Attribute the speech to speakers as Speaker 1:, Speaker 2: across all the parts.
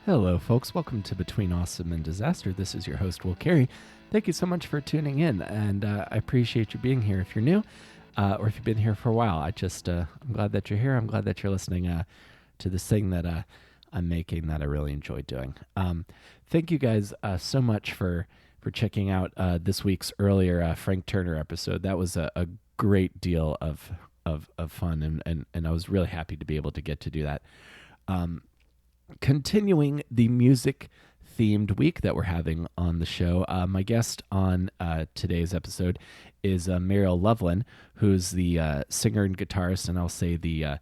Speaker 1: Hello, folks. Welcome to Between Awesome and Disaster. This is your host, Will Carey. Thank you so much for tuning in, and I appreciate you being here if you're new, or if you've been here for a while. I'm glad that you're here. I'm glad that you're listening to this thing that I'm making that I really enjoy doing. Thank you guys so much for checking out this week's earlier Frank Turner episode. That was a great deal of fun, and I was really happy to be able to get to do that. Continuing the music-themed week that we're having on the show, my guest on today's episode is Mariel Loveland, who's the singer and guitarist, and I'll say the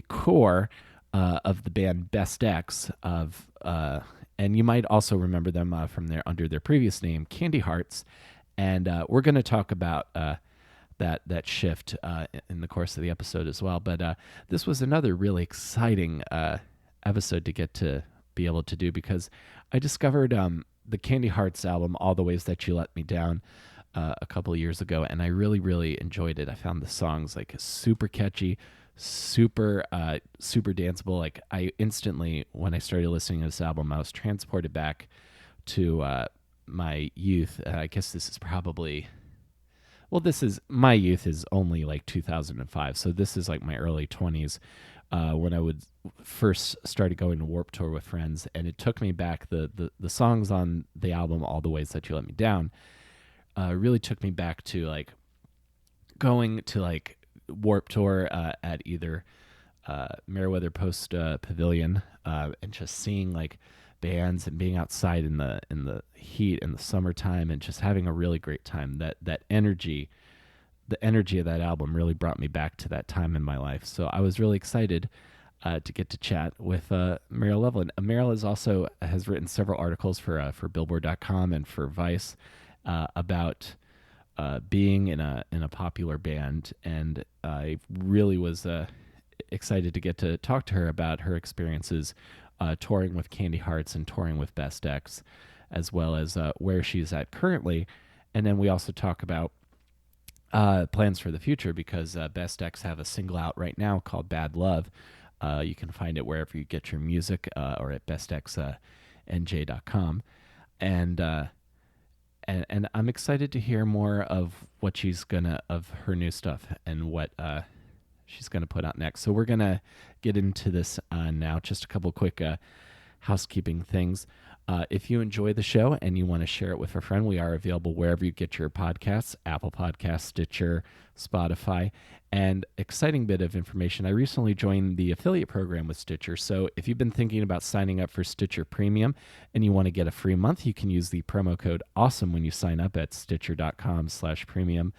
Speaker 1: core of the band Best X and you might also remember them from under their previous name, Candy Hearts, and we're going to talk about that shift in the course of the episode as well. But this was another really exciting episode to get to be able to do, because I discovered the Candy Hearts album, All the Ways That You Let Me Down, a couple of years ago, and I really, really enjoyed it. I found the songs like super catchy, super danceable. Like, I instantly, when I started listening to this album, I was transported back to my youth. I guess this is probably, my youth is only like 2005, so this is like my early 20s. When I would first started going to Warped Tour with friends, and it took me back, the songs on the album All the Ways That You Let Me Down really took me back to like going to like Warped Tour at either Meriwether Post Pavilion, and just seeing like bands and being outside in the heat in the summertime and just having a really great time. That energy, the energy of that album really brought me back to that time in my life. So I was really excited to get to chat with Mariel Loveland. Mariel has written several articles for Billboard.com and for Vice about being in a popular band, and I really was excited to get to talk to her about her experiences touring with Candy Hearts and touring with Best X, as well as where she's at currently. And then we also talk about plans for the future, because Best X have a single out right now called Bad Love. You can find it wherever you get your music, or at bestxnj.com. And I'm excited to hear more of what of her new stuff and what she's gonna put out next. So we're gonna get into this now. Just a couple quick housekeeping things. If you enjoy the show and you want to share it with a friend, we are available wherever you get your podcasts: Apple Podcasts, Stitcher, Spotify. And exciting bit of information, I recently joined the affiliate program with Stitcher. So if you've been thinking about signing up for Stitcher Premium and you want to get a free month, you can use the promo code AWESOME when you sign up at stitcher.com/premium.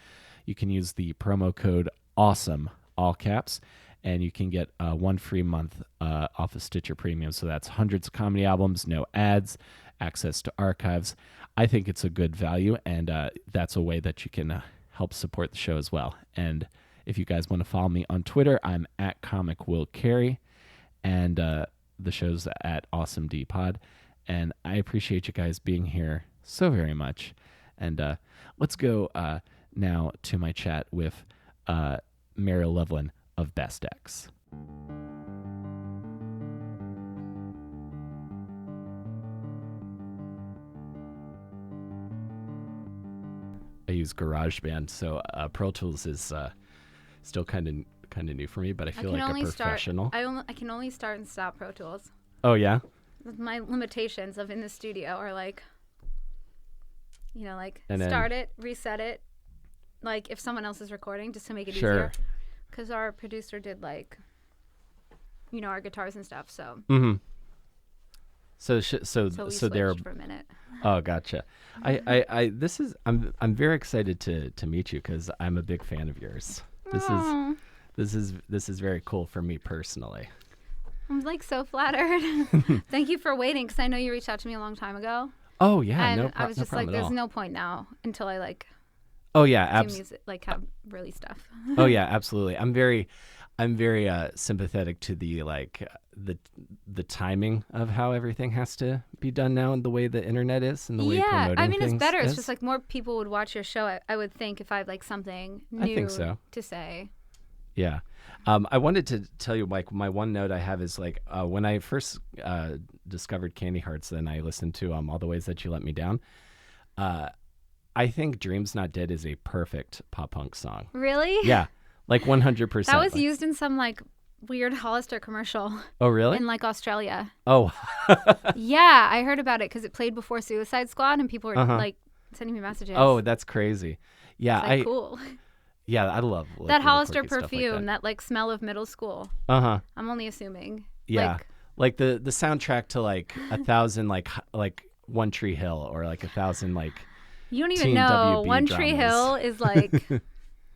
Speaker 1: You can use the promo code AWESOME, all caps, and you can get one free month off of Stitcher Premium. So that's hundreds of comedy albums, no ads, access to archives. I think it's a good value, and that's a way that you can help support the show as well. And if you guys want to follow me on Twitter, I'm at Comic Will Carey, and the show's at AwesomeDPod. And I appreciate you guys being here so very much. And let's go now to my chat with Mariel Loveland of Best X. I use GarageBand, so Pro Tools is still kind of new for me, but I feel like a professional.
Speaker 2: I can only start and stop Pro Tools.
Speaker 1: Oh yeah.
Speaker 2: My limitations of in the studio are like, start it, reset it, like if someone else is recording, just to make it easier. Because our producer did like, our guitars and stuff. So.
Speaker 1: Mm-hmm. So
Speaker 2: we switched for a minute.
Speaker 1: Oh, gotcha. I'm very excited to meet you, because I'm a big fan of yours. This is very cool for me personally.
Speaker 2: I'm like so flattered. Thank you for waiting, because I know you reached out to me a long time ago.
Speaker 1: Oh yeah,
Speaker 2: and I was just like, there's no point now until I like.
Speaker 1: Oh yeah,
Speaker 2: do music, like have really stuff.
Speaker 1: Oh yeah, absolutely. I'm very sympathetic to the the timing of how everything has to be done now, and the way the internet is, and the way promoting things
Speaker 2: it's better.
Speaker 1: is.
Speaker 2: It's just like more people would watch your show. I would think, if I had like something new to say.
Speaker 1: Yeah. I wanted to tell you, like, my one note I have is like when I first discovered Candy Hearts, then I listened to All the Ways That You Let Me Down. I think Dreams Not Dead is a perfect pop punk song.
Speaker 2: Really?
Speaker 1: Yeah, like 100%.
Speaker 2: That was used in some like weird Hollister commercial.
Speaker 1: Oh, really?
Speaker 2: In like Australia.
Speaker 1: Oh.
Speaker 2: Yeah, I heard about it because it played before Suicide Squad and people were like sending me messages.
Speaker 1: Oh, that's crazy. Yeah,
Speaker 2: like, cool.
Speaker 1: Yeah, I love like,
Speaker 2: that Hollister perfume,
Speaker 1: like
Speaker 2: that like smell of middle school.
Speaker 1: I'm
Speaker 2: only assuming.
Speaker 1: Yeah, like the soundtrack to like 1,000 like One Tree Hill or like 1,000 like.
Speaker 2: You don't even
Speaker 1: teen
Speaker 2: know.
Speaker 1: WB
Speaker 2: One
Speaker 1: dramas.
Speaker 2: Tree Hill is like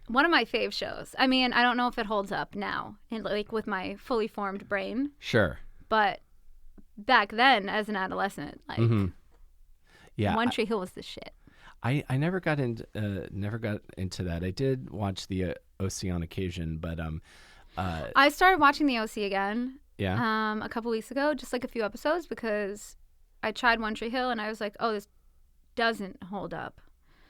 Speaker 2: one of my fave shows. I mean, I don't know if it holds up now, like with my fully formed brain.
Speaker 1: Sure.
Speaker 2: But back then, as an adolescent, like,
Speaker 1: yeah,
Speaker 2: One Tree Hill was the shit.
Speaker 1: I never got into that. I did watch the OC on occasion, but
Speaker 2: I started watching the OC again.
Speaker 1: Yeah.
Speaker 2: A couple weeks ago, just like a few episodes, because I tried One Tree Hill and I was like, oh, this doesn't hold up.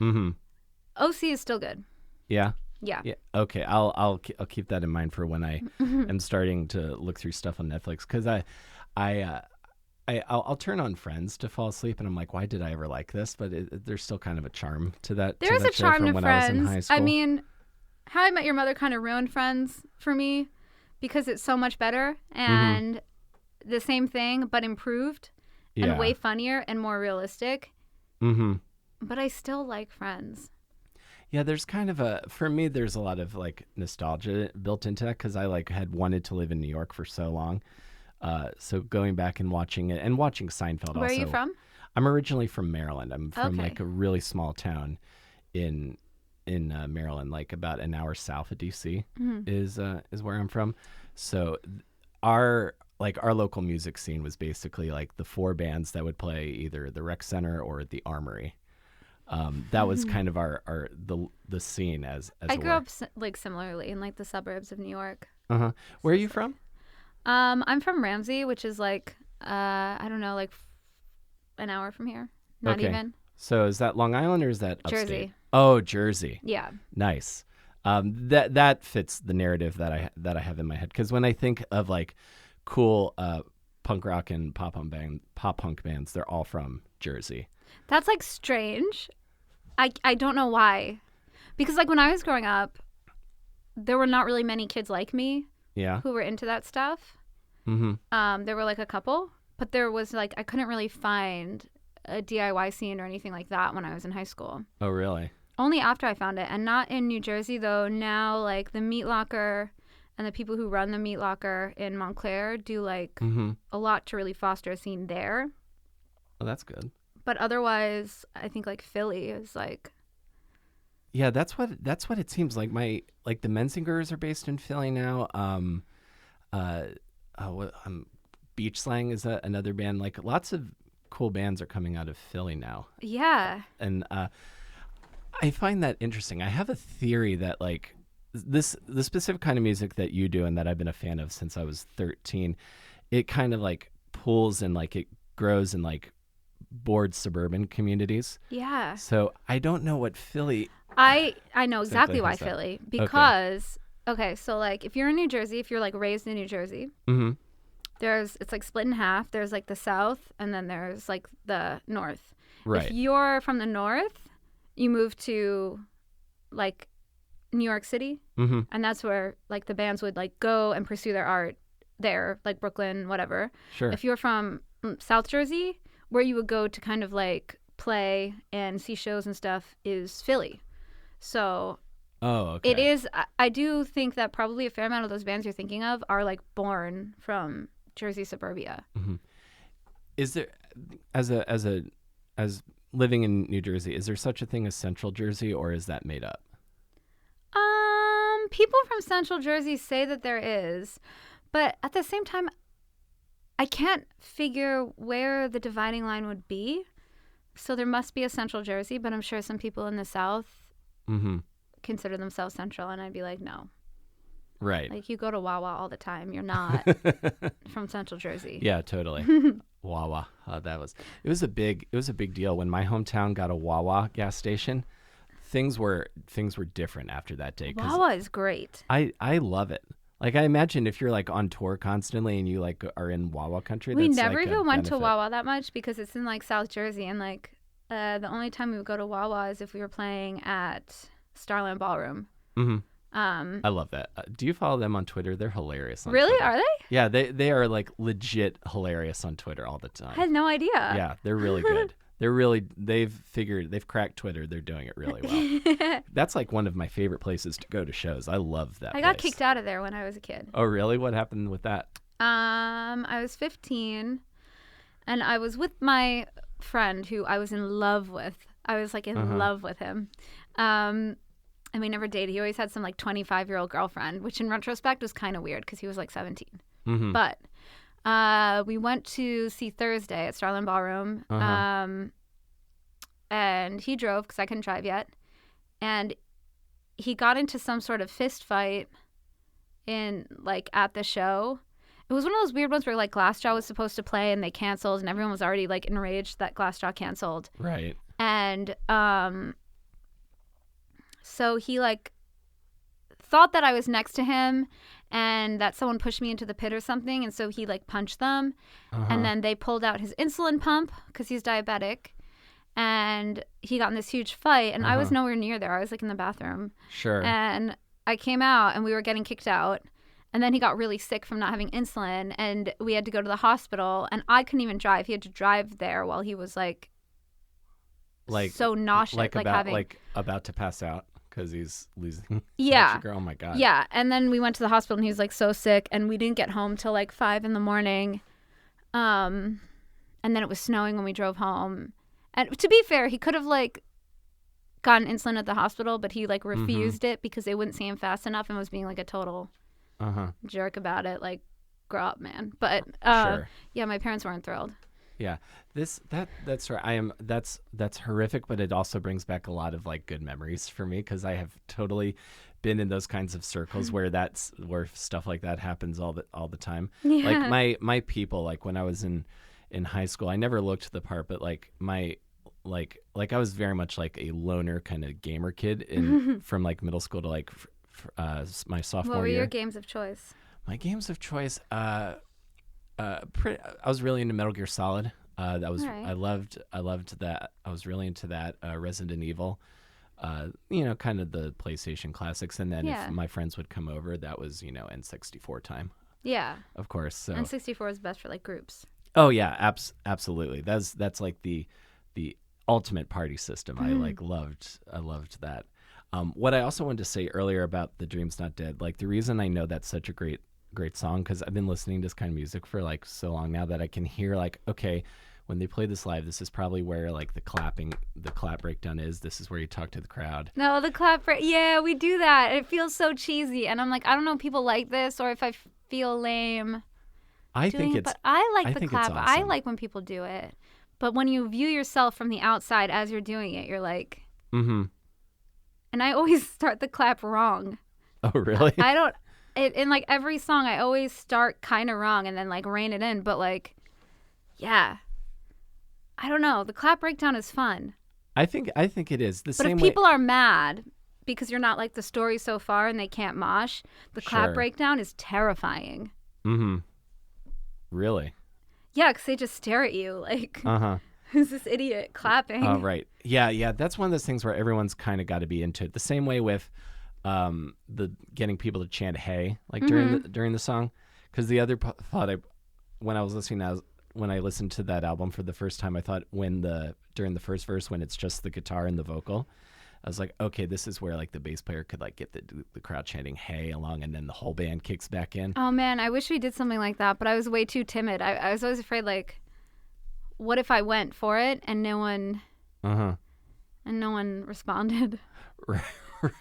Speaker 2: OC is still good.
Speaker 1: Yeah.
Speaker 2: Yeah.
Speaker 1: Yeah. Okay. I'll keep that in mind for when I am starting to look through stuff on Netflix, because I'll turn on Friends to fall asleep, and I'm like, why did I ever like this? But there's still kind of a charm to that.
Speaker 2: There's a charm to
Speaker 1: when
Speaker 2: Friends.
Speaker 1: I was in high school.
Speaker 2: I mean, How I Met Your Mother kind of ruined Friends for me because it's so much better and the same thing but improved and way funnier and more realistic. But I still like Friends.
Speaker 1: Yeah, there's kind of for me, there's a lot of like nostalgia built into that, because I like had wanted to live in New York for so long. So going back and watching it, and watching Seinfeld.
Speaker 2: Where are you from?
Speaker 1: I'm originally from Maryland. I'm from like a really small town in Maryland, like about an hour south of DC is where I'm from. So our local music scene was basically like the 4 bands that would play either the Rec Center or the Armory. That was kind of the scene as
Speaker 2: I grew up like similarly in like the suburbs of New York.
Speaker 1: Where are you from?
Speaker 2: I'm from Ramsey, which is like I don't know, like an hour from here. Not even.
Speaker 1: So is that Long Island or is that upstate?
Speaker 2: Jersey.
Speaker 1: Oh, Jersey.
Speaker 2: Yeah.
Speaker 1: Nice. That fits the narrative that I have in my head, because when I think of like cool punk rock and pop punk bands, they're all from Jersey.
Speaker 2: That's like strange. I don't know why. Because like when I was growing up, there were not really many kids like me who were into that stuff. There were like a couple, but there was like, I couldn't really find a DIY scene or anything like that when I was in high school.
Speaker 1: Oh, really?
Speaker 2: Only after I found it. And not in New Jersey, though. Now, like, the Meat Locker and the people who run the Meat Locker in Montclair do, like, a lot to really foster a scene there.
Speaker 1: Oh, that's good.
Speaker 2: But otherwise, I think, like, Philly is, like...
Speaker 1: Yeah, that's what it seems like. The Menzingers are based in Philly now. Beach Slang is another band. Like, lots of cool bands are coming out of Philly now.
Speaker 2: Yeah.
Speaker 1: And I find that interesting. I have a theory that like the specific kind of music that you do and that I've been a fan of since I was 13, it kind of like pulls and like it grows in like bored suburban communities.
Speaker 2: Yeah.
Speaker 1: So I don't know what Philly.
Speaker 2: I know exactly why Philly, because okay, so like if you're in New Jersey, if you're like raised in New Jersey, it's like split in half. There's like the south and then there's like the north.
Speaker 1: Right.
Speaker 2: If you're from the north, you move to like New York City, and that's where like the bands would like go and pursue their art there, like Brooklyn, whatever. Sure. If you're from South Jersey, where you would go to kind of like play and see shows and stuff is Philly. So it is. I do think that probably a fair amount of those bands you're thinking of are like born from Jersey suburbia.
Speaker 1: Is there, as living in New Jersey, is there such a thing as Central Jersey, or is that made up?
Speaker 2: People from Central Jersey say that there is, but at the same time, I can't figure where the dividing line would be. So there must be a Central Jersey, but I'm sure some people in the South consider themselves Central, and I'd be like, no.
Speaker 1: Right.
Speaker 2: Like, you go to Wawa all the time. You're not from Central Jersey.
Speaker 1: Yeah, totally. Wawa. It was a big deal when my hometown got a Wawa gas station. Things were different after that day.
Speaker 2: Wawa is great.
Speaker 1: I love it. Like, I imagine if you're like on tour constantly and you like are in Wawa country,
Speaker 2: We
Speaker 1: that's
Speaker 2: never
Speaker 1: like a
Speaker 2: even went to
Speaker 1: benefit.
Speaker 2: Wawa that much because it's in like South Jersey, and like the only time we would go to Wawa is if we were playing at Starland Ballroom.
Speaker 1: Mm-hmm. I love that. Do you follow them on Twitter? They're hilarious on
Speaker 2: Really?
Speaker 1: Twitter.
Speaker 2: Are they?
Speaker 1: Yeah, they are like legit hilarious on Twitter all the time.
Speaker 2: I had no idea.
Speaker 1: Yeah, they're really good. They've cracked Twitter. They're doing it really well. That's like one of my favorite places to go to shows. I love that
Speaker 2: I got
Speaker 1: place.
Speaker 2: kicked out of there when I was a kid.
Speaker 1: Oh, really? What happened with that?
Speaker 2: I was 15, and I was with my friend who I was in love with. I was like in love with him. And we never dated. He always had some like 25-year-old girlfriend, which in retrospect was kind of weird because he was like 17.
Speaker 1: Mm-hmm.
Speaker 2: But we went to see Thursday at Starland Ballroom. And he drove because I couldn't drive yet. And he got into some sort of fist fight at the show. It was one of those weird ones where like Glassjaw was supposed to play and they canceled, and everyone was already like enraged that Glassjaw canceled.
Speaker 1: Right.
Speaker 2: And so he like thought that I was next to him and that someone pushed me into the pit or something, and so he like punched them. And then they pulled out his insulin pump because he's diabetic, and he got in this huge fight, and I was nowhere near there. I was like in the bathroom.
Speaker 1: Sure.
Speaker 2: And I came out and we were getting kicked out, and then he got really sick from not having insulin, and we had to go to the hospital, and I couldn't even drive. He had to drive there while he was like so nauseous,
Speaker 1: like about to pass out because he's losing
Speaker 2: yeah
Speaker 1: sugar. Oh my god.
Speaker 2: Yeah. And then we went to the hospital and he was like so sick, and we didn't get home till like 5 a.m. And then it was snowing when we drove home. And to be fair, he could have like gotten insulin at the hospital, but he like refused it because they wouldn't see him fast enough and was being like a total jerk about it. Like, grow up, man. But
Speaker 1: Sure.
Speaker 2: Yeah, my parents weren't thrilled.
Speaker 1: Yeah, that's right. That's horrific, but it also brings back a lot of like good memories for me because I have totally been in those kinds of circles where stuff like that happens all the time.
Speaker 2: Yeah.
Speaker 1: Like my people, like when I was in high school, I never looked the part, but like I was very much like a loner kind of gamer kid from like middle school to like my sophomore year.
Speaker 2: What were your games of choice?
Speaker 1: My games of choice. I was really into Metal Gear Solid. That was
Speaker 2: Right.
Speaker 1: I loved that. I was really into that. Resident Evil. Kind of the PlayStation classics. And then if my friends would come over, that was N64 time.
Speaker 2: Yeah.
Speaker 1: Of course. So
Speaker 2: N64 is best for like groups.
Speaker 1: Oh yeah, absolutely. That's like the ultimate party system. I loved that. What I also wanted to say earlier about The Dream's Not Dead, like the reason I know that's such a great song, because I've been listening to this kind of music for like so long now that I can hear like, okay, when they play this live, this is probably where like the clap breakdown is. This is where you talk to the crowd.
Speaker 2: No, the clap yeah, we do that. It feels so cheesy, and I'm like, I don't know if people like this or if I feel lame.
Speaker 1: I think
Speaker 2: but I like the clap.
Speaker 1: Awesome.
Speaker 2: I like when people do it. But when you view yourself from the outside as you're doing it, you're like, and I always start the clap wrong.
Speaker 1: Oh, really?
Speaker 2: I don't. In like every song, I always start kind of wrong and then like rein it in. But like, yeah, I don't know. The clap breakdown is fun.
Speaker 1: I think it is the
Speaker 2: but
Speaker 1: same
Speaker 2: if
Speaker 1: way.
Speaker 2: People are mad because you're not like the story so far and they can't mosh, the clap breakdown is terrifying.
Speaker 1: Really?
Speaker 2: Yeah, because they just stare at you like, who's this idiot clapping?
Speaker 1: Oh, right. Yeah. That's one of those things where everyone's kind of got to be into it. The same way with the getting people to chant "Hey" like during the song, because the other thought when I listened to that album for the first time, I thought during the first verse when it's just the guitar and the vocal, I was like, okay, this is where like the bass player could like get the crowd chanting "Hey" along, and then the whole band kicks back in.
Speaker 2: Oh man, I wish we did something like that, but I was way too timid. I was always afraid, like, what if I went for it and no one responded?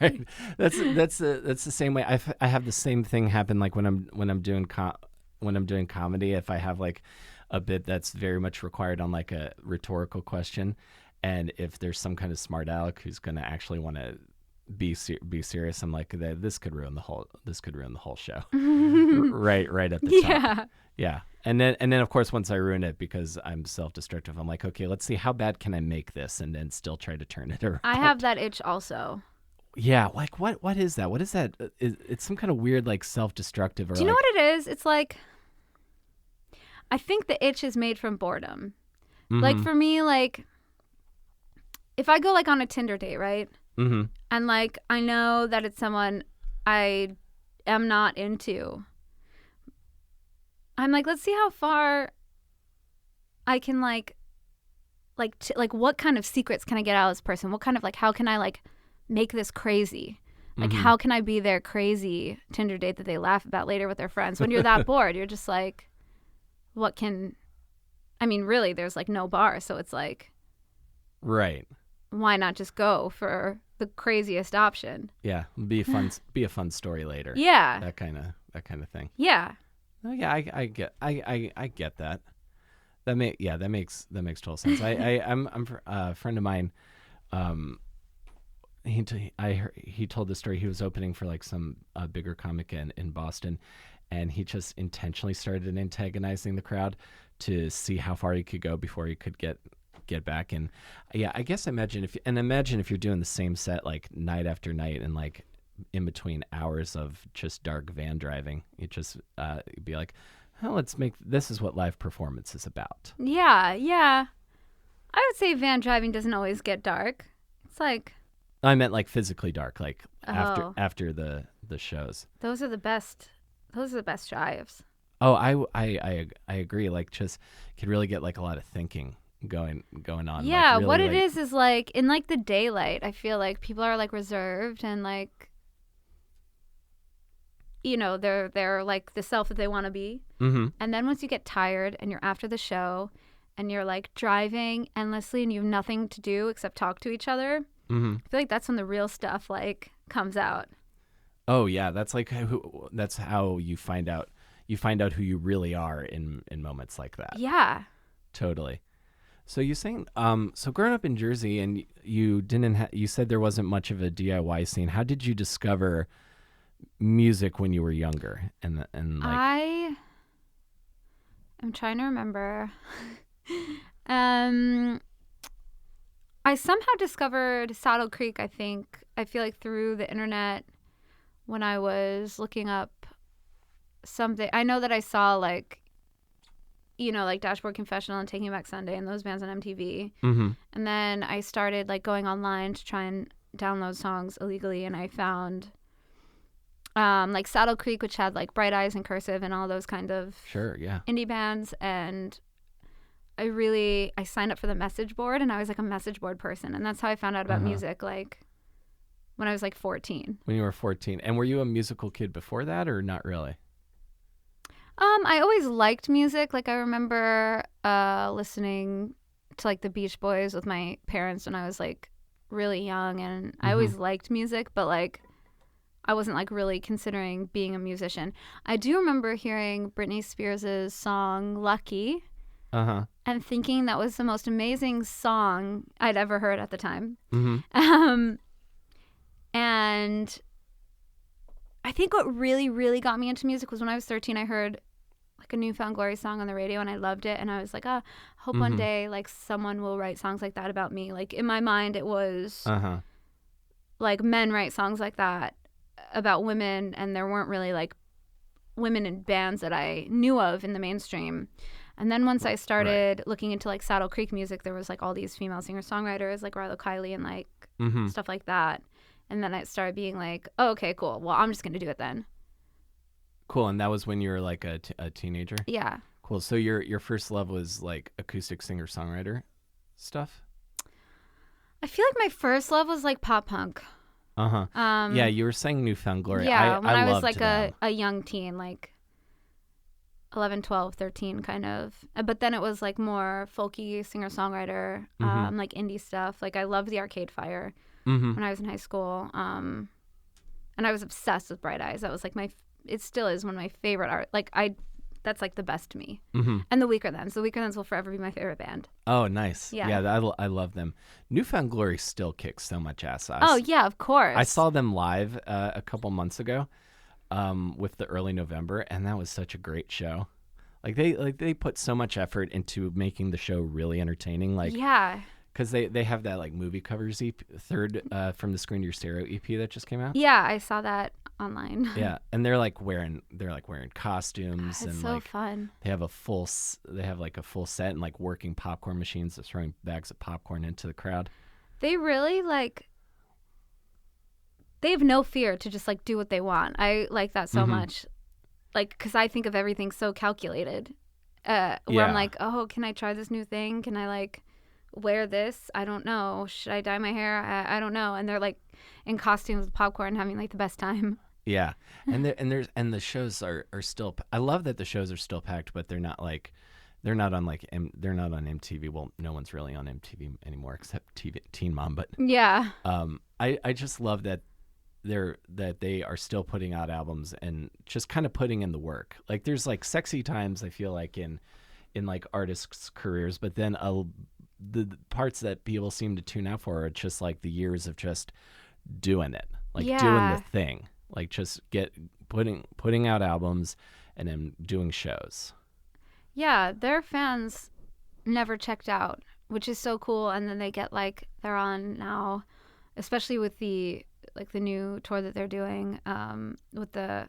Speaker 1: Right. That's the same way. I have the same thing happen like when I'm doing comedy. If I have like a bit that's very much required on like a rhetorical question, and if there's some kind of smart aleck who's going to actually want to be serious, I'm like, this could ruin the whole show. right at the top. Yeah. And then of course once I ruin it because I'm self-destructive, I'm like, okay, let's see how bad can I make this, and then still try to turn it around.
Speaker 2: I have that itch also.
Speaker 1: Yeah, like what is that? What is that? It's some kind of weird like self-destructive or
Speaker 2: Do you know
Speaker 1: like
Speaker 2: what it is? It's like, I think the itch is made from boredom. Like
Speaker 1: mm-hmm.
Speaker 2: for me, like if I go like on a Tinder date, right?
Speaker 1: Mm-hmm.
Speaker 2: And like I know that it's someone I am not into. I'm like, let's see how far I can like what kind of secrets can I get out of this person? What kind of like how can I like make this crazy? Like
Speaker 1: Mm-hmm.
Speaker 2: how can I be their crazy Tinder date that they laugh about later with their friends? When you're that bored, you're just like, what can I mean, really, there's like no bar, so it's like,
Speaker 1: Right.
Speaker 2: why not just go for the craziest option?
Speaker 1: Yeah, be a fun story later.
Speaker 2: Yeah.
Speaker 1: That kind of thing.
Speaker 2: Yeah.
Speaker 1: Oh, yeah, I get that. That makes total sense. I'm a friend of mine. He told the story. He was opening for like some bigger comic in Boston, and he just intentionally started antagonizing the crowd to see how far he could go before he could get back. And yeah, I guess imagine if you're doing the same set like night after night and like in between hours of just dark van driving, you just be like, oh, this is what live performance is about.
Speaker 2: Yeah. Yeah. I would say van driving doesn't always get dark. It's like,
Speaker 1: I meant like physically dark, like
Speaker 2: oh,
Speaker 1: after the shows.
Speaker 2: those are the best. Those are the best drives.
Speaker 1: Oh, I agree. Like, just could really get like a lot of thinking going on.
Speaker 2: Yeah,
Speaker 1: like, really,
Speaker 2: what it
Speaker 1: like,
Speaker 2: is like in like the daylight, I feel like people are like reserved and like, you know, they're like the self that they want to be.
Speaker 1: Mm-hmm.
Speaker 2: And then once you get tired and you're after the show and you're like driving endlessly and you have nothing to do except talk to each other,
Speaker 1: Mm-hmm.
Speaker 2: I feel like that's when the real stuff like comes out.
Speaker 1: Oh yeah, that's how you find out who you really are in moments like that.
Speaker 2: Yeah.
Speaker 1: Totally. So you saying so growing up in Jersey and you didn't you said there wasn't much of a DIY scene. How did you discover music when you were younger? And like
Speaker 2: I'm trying to remember. I somehow discovered Saddle Creek, I think. I feel like through the internet when I was looking up something. I know that I saw like, you know, like Dashboard Confessional and Taking Back Sunday and those bands on MTV.
Speaker 1: mm-hmm.
Speaker 2: And then I started like going online to try and download songs illegally, and I found like Saddle Creek, which had like Bright Eyes and Cursive and all those kind of
Speaker 1: Sure, yeah.
Speaker 2: indie bands. And I signed up for the message board, and I was like a message board person, and that's how I found out about music, like when I was like 14.
Speaker 1: When you were 14. And were you a musical kid before that or not really?
Speaker 2: I always liked music. Like I remember listening to like the Beach Boys with my parents when I was like really young, and I always liked music, but like I wasn't like really considering being a musician. I do remember hearing Britney Spears' song Lucky. And thinking that was the most amazing song I'd ever heard at the time.
Speaker 1: Mm-hmm.
Speaker 2: And I think what really, really got me into music was when I was 13, I heard like a New Found Glory song on the radio and I loved it. And I was like, I hope one day like someone will write songs like that about me. Like in my mind, it was like men write songs like that about women, and there weren't really like women in bands that I knew of in the mainstream. And then once I started looking into like Saddle Creek music, there was like all these female singer-songwriters like Rilo Kiley and like stuff like that. And then I started being like, oh, okay, cool. Well, I'm just going to do it then.
Speaker 1: Cool. And that was when you were like a teenager?
Speaker 2: Yeah.
Speaker 1: Cool. So your first love was like acoustic singer-songwriter stuff?
Speaker 2: I feel like my first love was like pop punk.
Speaker 1: Yeah, you were saying New Found Glory.
Speaker 2: Yeah, when I was like
Speaker 1: them.
Speaker 2: a young teen, like 11, 12, 13 kind of. But then it was like more folky singer-songwriter, like indie stuff. Like I loved the Arcade Fire when I was in high school. And I was obsessed with Bright Eyes. That was like it still is one of my favorite art. Like that's like the best to me. And the Weaker Thans. The Weaker Thans will forever be my favorite band.
Speaker 1: Oh, nice.
Speaker 2: Yeah,
Speaker 1: I love them. New Found Glory still kicks so much ass.
Speaker 2: Oh, yeah, of course.
Speaker 1: I saw them live a couple months ago with the Early November, and that was such a great show. Like they put so much effort into making the show really entertaining. Like
Speaker 2: yeah.
Speaker 1: because they have that like movie covers third from the Screen to Your Stereo EP that just came out.
Speaker 2: Yeah, I saw that online.
Speaker 1: Yeah, and they're like wearing costumes
Speaker 2: It's
Speaker 1: and
Speaker 2: so
Speaker 1: like
Speaker 2: fun.
Speaker 1: they have a full set and like working popcorn machines that's throwing bags of popcorn into the crowd.
Speaker 2: They really like. They have no fear to just like do what they want. I like that so much, like because I think of everything so calculated. Where I'm like, oh, can I try this new thing? Can I like wear this? I don't know. Should I dye my hair? I don't know. And they're like in costumes with popcorn, having like the best time.
Speaker 1: Yeah, and the shows are still. I love that the shows are still packed, but they're not on MTV. Well, no one's really on MTV anymore except Teen Mom. But
Speaker 2: Yeah.
Speaker 1: I just love that they are still putting out albums and just kind of putting in the work. Like there's like sexy times I feel like in like artists' careers, but then the parts that people seem to tune out for are just like the years of just doing it, like doing the thing, like just putting out albums and then doing shows. Yeah,
Speaker 2: their fans never checked out, which is so cool. And then they get like they're on now, especially with the new tour that they're doing with the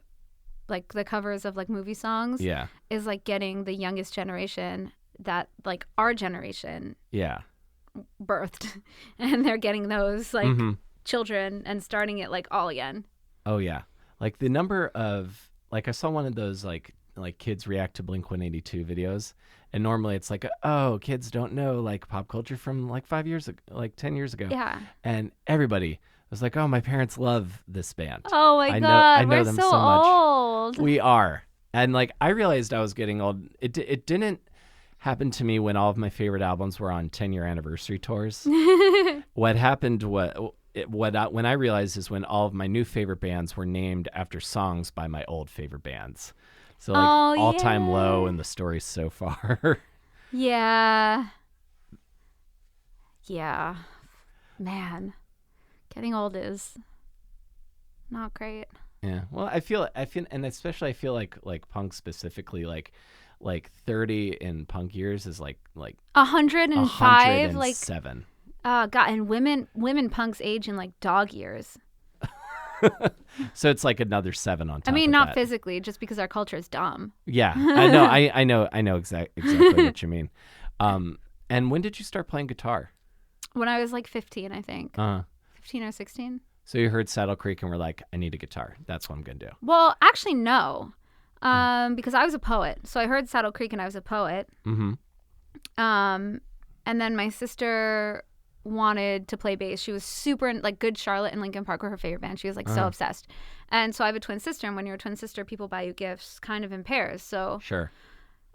Speaker 2: covers of like movie songs.
Speaker 1: Yeah,
Speaker 2: is like getting the youngest generation that like our generation birthed, and they're getting those like children and starting it like all again.
Speaker 1: Oh yeah, like the number of like I saw one of those like kids react to Blink-182 videos, and normally it's like, oh, kids don't know like pop culture from like 5 years ago, like 10 years ago.
Speaker 2: Yeah,
Speaker 1: and everybody was like, oh, my parents love this band.
Speaker 2: Oh my God,
Speaker 1: I know
Speaker 2: we're
Speaker 1: them
Speaker 2: so
Speaker 1: much.
Speaker 2: old.
Speaker 1: We are. And like I realized I was getting old. It didn't happen to me when all of my favorite albums were on 10-year anniversary tours. What happened when I realized is when all of my new favorite bands were named after songs by my old favorite bands. So like All Time Low and The Story So Far.
Speaker 2: Yeah. Yeah. Man. Getting old is not great.
Speaker 1: Yeah. Well, I feel, and especially I feel like punk specifically, like 30 in punk years is like
Speaker 2: 105,
Speaker 1: 107.
Speaker 2: God, and women punks age in like dog years.
Speaker 1: So it's like another 7 on top.
Speaker 2: I mean,
Speaker 1: of
Speaker 2: not
Speaker 1: that.
Speaker 2: physically, just because our culture is dumb.
Speaker 1: Yeah, I know exactly what you mean. And when did you start playing guitar?
Speaker 2: When I was like 15, I think. 15 or 16.
Speaker 1: So you heard Saddle Creek and were like, I need a guitar. That's what I'm going to do.
Speaker 2: Well, actually, no. Because I was a poet. So I heard Saddle Creek and I was a poet.
Speaker 1: Mm-hmm.
Speaker 2: And then my sister wanted to play bass. She was super like Good Charlotte and Linkin Park were her favorite band. She was like so obsessed. And so I have a twin sister, and when you're a twin sister, people buy you gifts kind of in pairs. So
Speaker 1: sure.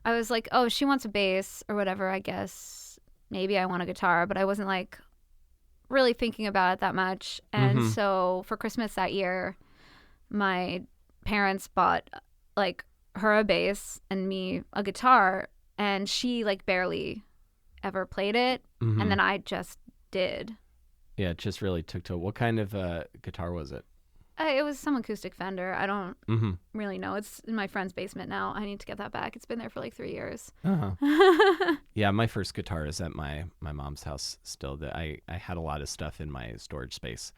Speaker 2: I was like, oh, she wants a bass or whatever, I guess. Maybe I want a guitar, but I wasn't like really thinking about it that much. And so for Christmas that year, my parents bought like her a bass and me a guitar, and she like barely ever played it. And then I just did.
Speaker 1: Yeah, it just really took to. What kind of guitar was it?
Speaker 2: It was some acoustic Fender. I don't really know. It's in my friend's basement now. I need to get that back. It's been there for like 3 years.
Speaker 1: Yeah, my first guitar is at my mom's house still. I had a lot of stuff in my storage space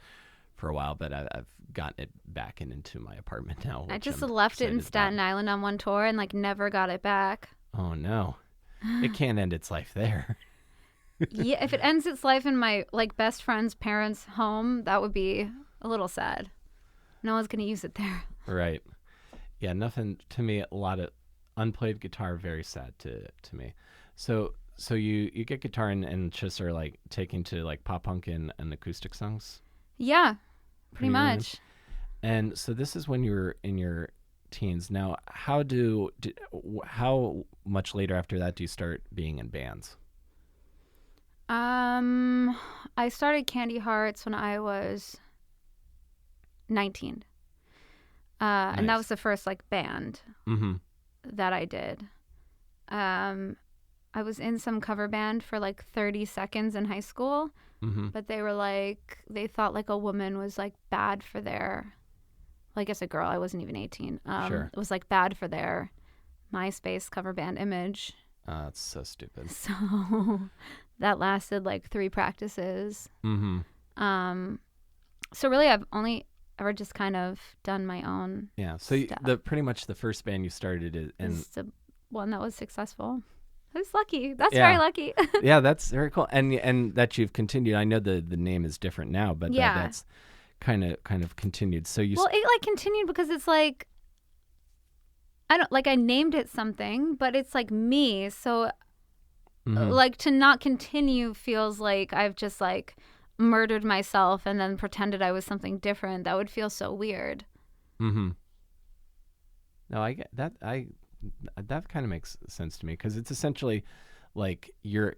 Speaker 1: for a while, but I've gotten it back into my apartment now.
Speaker 2: I just left it in Staten Island on one tour and like never got it back.
Speaker 1: Oh no. It can't end its life there.
Speaker 2: Yeah, if it ends its life in my like best friend's parents' home, that would be a little sad. No one's gonna use it there.
Speaker 1: Right. Yeah, nothing to me. A lot of unplayed guitar, very sad to me. So you get guitar and just are like taking to like pop punk and acoustic songs.
Speaker 2: Yeah, pretty much.
Speaker 1: And so this is when you were in your teens. Now, how much later after that do you start being in bands?
Speaker 2: I started Candy Hearts when I was 19. Nice. And that was the first like band that I did. I was in some cover band for like 30 seconds in high school, but they were like, they thought like a woman was like bad for their, well, I guess a girl, I wasn't even 18.
Speaker 1: Sure.
Speaker 2: It was like bad for their MySpace cover band image.
Speaker 1: That's so stupid.
Speaker 2: So that lasted like 3 practices. So really I've only ever just kind of done my own stuff.
Speaker 1: Pretty much the first band you started
Speaker 2: is the one that was successful. I was lucky. That's very lucky.
Speaker 1: Yeah, that's very cool. And that you've continued. I know the name is different now, but that's kind of continued. So it
Speaker 2: like continued because it's like I named it something, but it's like me. So like to not continue feels like I've just like murdered myself and then pretended I was something different. That would feel so weird.
Speaker 1: No, I get that. That kind of makes sense to me because it's essentially like you're